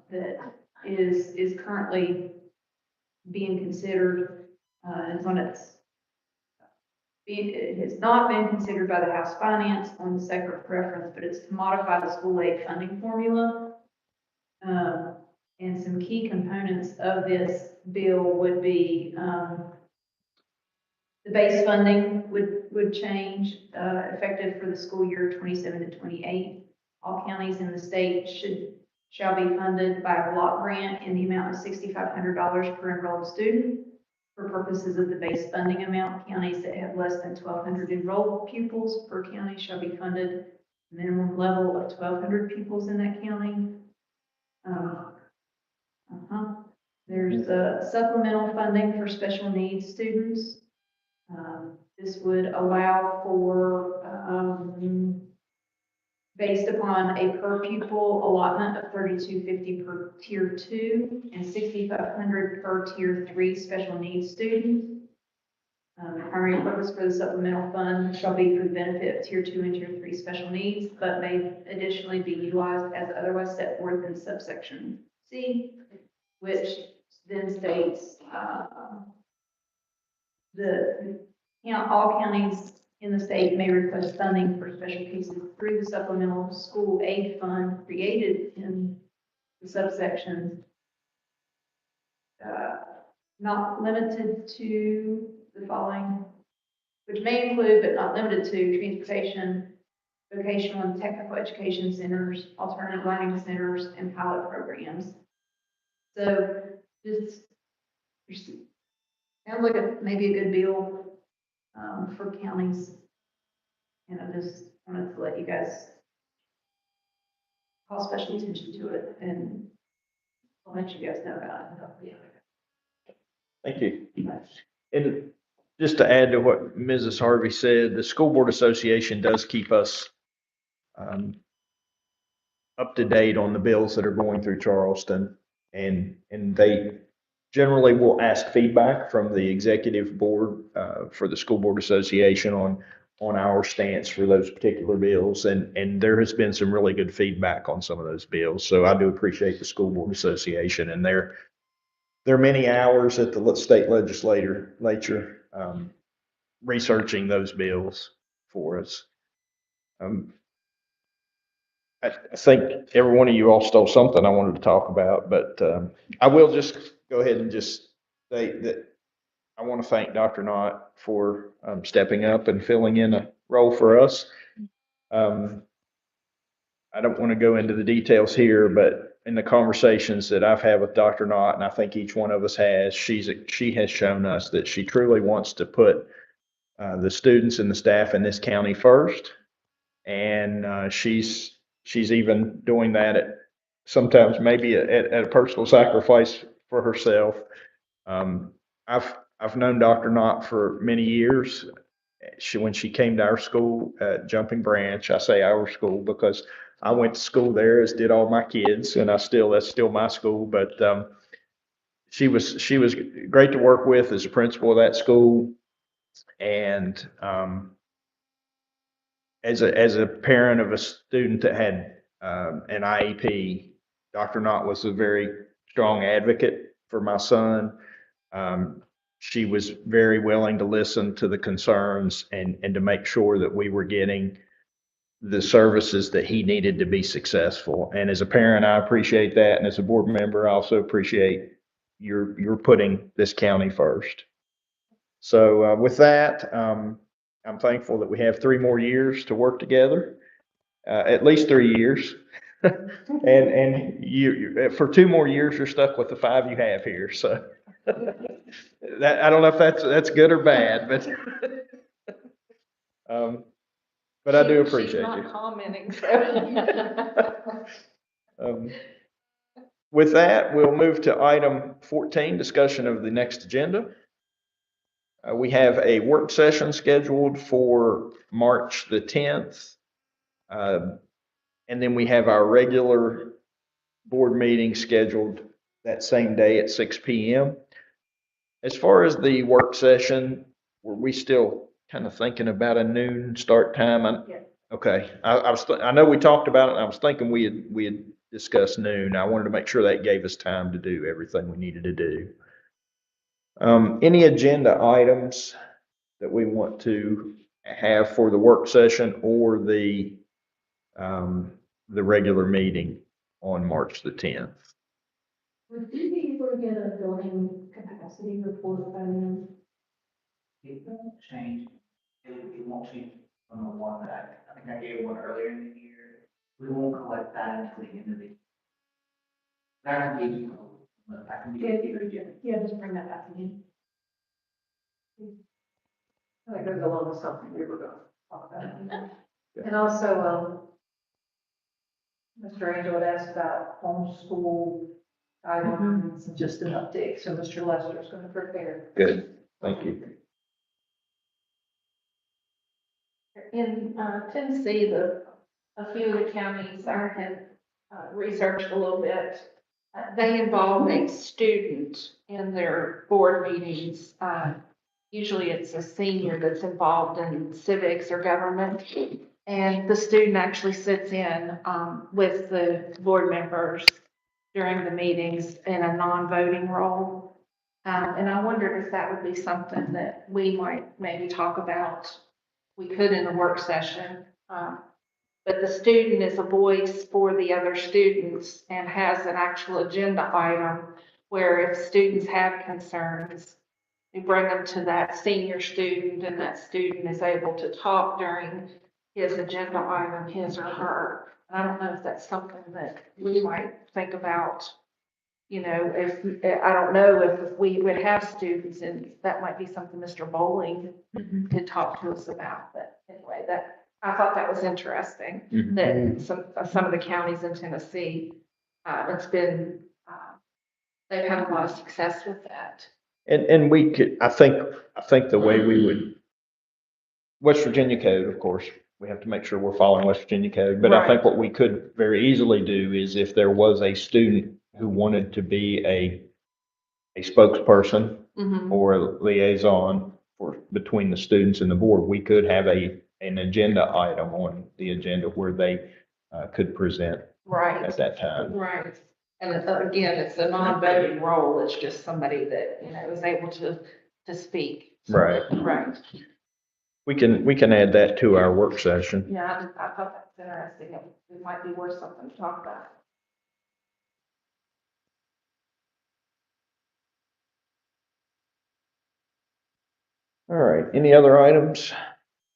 that is currently being considered, it's on it has not been considered by the House Finance on the separate preference, but it's to modify the school aid funding formula. And some key components of this bill would be, the base funding would change, effective for the school year 27 to 28. All counties in the state shall be funded by a block grant in the amount of $6,500 per enrolled student. For purposes of the base funding amount, counties that have less than 1,200 enrolled pupils per county shall be funded minimum level of 1,200 pupils in that county. There's supplemental funding for special needs students. This would allow for, based upon a per pupil allotment of $32.50 per tier 2 and $6,500 per tier 3 special needs student. The primary purpose for the supplemental fund shall be for the benefit of tier 2 and tier 3 special needs, but may additionally be utilized as otherwise set forth in subsection C, which then states all counties in the state may request funding for special cases through the supplemental school aid fund created in the subsection, not limited to the following, which may include but not limited to transportation, vocational and technical education centers, alternative learning centers, and pilot programs. So this sounds like maybe a good bill for counties And I wanted to let you guys call special attention to it, and I'll let you guys know about it. Thank you. And just to add to what Mrs. Harvey said, the School Board Association does keep us up to date on the bills that are going through Charleston. And they generally will ask feedback from the executive board for the School Board Association on our stance for those particular bills. And there has been some really good feedback on some of those bills. So I do appreciate the School Board Association and their many hours at the state legislature researching those bills for us. I think every one of you all stole something I wanted to talk about, but I will just go ahead and just state that I want to thank Dr. Knott for stepping up and filling in a role for us. I don't want to go into the details here, but in the conversations that I've had with Dr. Knott, and I think each one of us has, she has shown us that she truly wants to put the students and the staff in this county first. And she's even doing that at sometimes maybe at a personal sacrifice for herself. I've known Dr. Knott for many years. When she came to our school at Jumping Branch, I say our school because I went to school there, as did all my kids, and that's still my school. But she was great to work with as a principal of that school, and as a parent of a student that had an IEP, Dr. Knott was a very strong advocate for my son. She was very willing to listen to the concerns and to make sure that we were getting the services that he needed to be successful. And as a parent, I appreciate that. And as a board member, I also appreciate you're putting this county first. So with that, I'm thankful that we have 3 more years to work together, at least 3 years. And you for 2 more years, you're stuck with the 5 you have here. So that, I don't know if that's good or bad, but I do appreciate She's not you. commenting, so. With that, we'll move to item 14, discussion of the next agenda. We have a work session scheduled for March the 10th. And then we have our regular board meeting scheduled that same day at 6 p.m. As far as the work session, were we still kind of thinking about a noon start time? Yeah. Okay, I know we talked about it, and I was thinking we had discussed noon. I wanted to make sure that gave us time to do everything we needed to do. Any agenda items that we want to have for the work session or the regular meeting on March the 10th? Would you be able to get a building capacity report by then? It won't change, it won't change from the one that I think I gave one earlier in the year. We won't collect that until the end of the year. That can be, I can be. Yeah, just bring that back to me. I think goes along with something we were going to talk about. And also, Mr. Angel had asked about homeschool guidelines and just an update, so Mr. Lester is going to prepare. Good, thank you. In Tennessee, a few of the counties I had researched a little bit. They involve a student in their board meetings. Usually it's a senior that's involved in civics or government. And the student actually sits in with the board members during the meetings in a non-voting role. And I wondered if that would be something that we might maybe talk about. We could in the work session. But the student is a voice for the other students and has an actual agenda item where if students have concerns, we bring them to that senior student and that student is able to talk during his agenda item, his or her. And I don't know if that's something that we might think about. You know, I don't know if we would have students, and that might be something Mr. Bowling could talk to us about. But anyway, I thought that was interesting, Mhm. that some of the counties in Tennessee, it's been, they've had a lot of success with that. And we could, I think the way we would, West Virginia code, of course, we have to make sure we're following West Virginia code. But I think Right. what we could very easily do is if there was a student who wanted to be a spokesperson Mhm. or a liaison for, between the students and the board, we could have an agenda item on the agenda where they could present Right. at that time. Right. And again, it's a non-voting role. It's just somebody that, is able to speak. Right. Right. We can add that to our work session. Yeah, I thought that's interesting. It might be worth something to talk about. All right, any other items?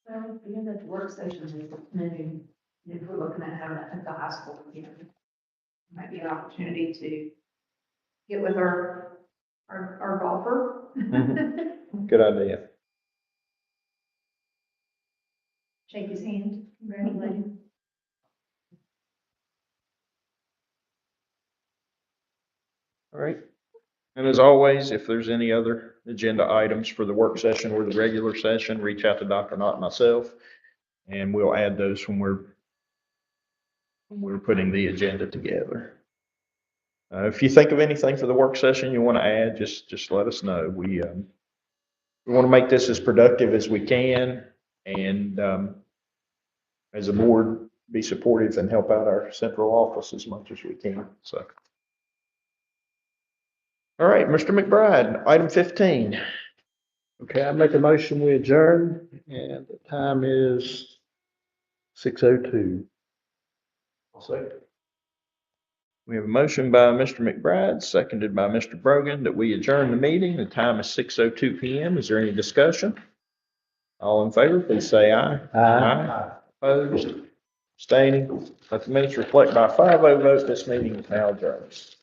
Well, being that the work session is maybe, if we're looking at having it at the high school, might be an opportunity to get with our golfer. Good idea. Shake his hand, congratulate him. All right. And as always, if there's any other agenda items for the work session or the regular session, reach out to Dr. Knott and myself, and we'll add those when we're putting the agenda together. If you think of anything for the work session you want to add, just let us know. We want to make this as productive as we can, and as a board, be supportive and help out our central office as much as we can. So. All right, Mr. McBride, item 15. Okay, I make a motion, we adjourn, and the time is 6:02. I'll say. We have a motion by Mr. McBride, seconded by Mr. Brogan, that we adjourn the meeting. The time is 6:02 PM. Is there any discussion? All in favor, please say aye. Aye. Opposed, abstaining. Let the minutes reflect by a 5-0 vote. This meeting is now adjourned.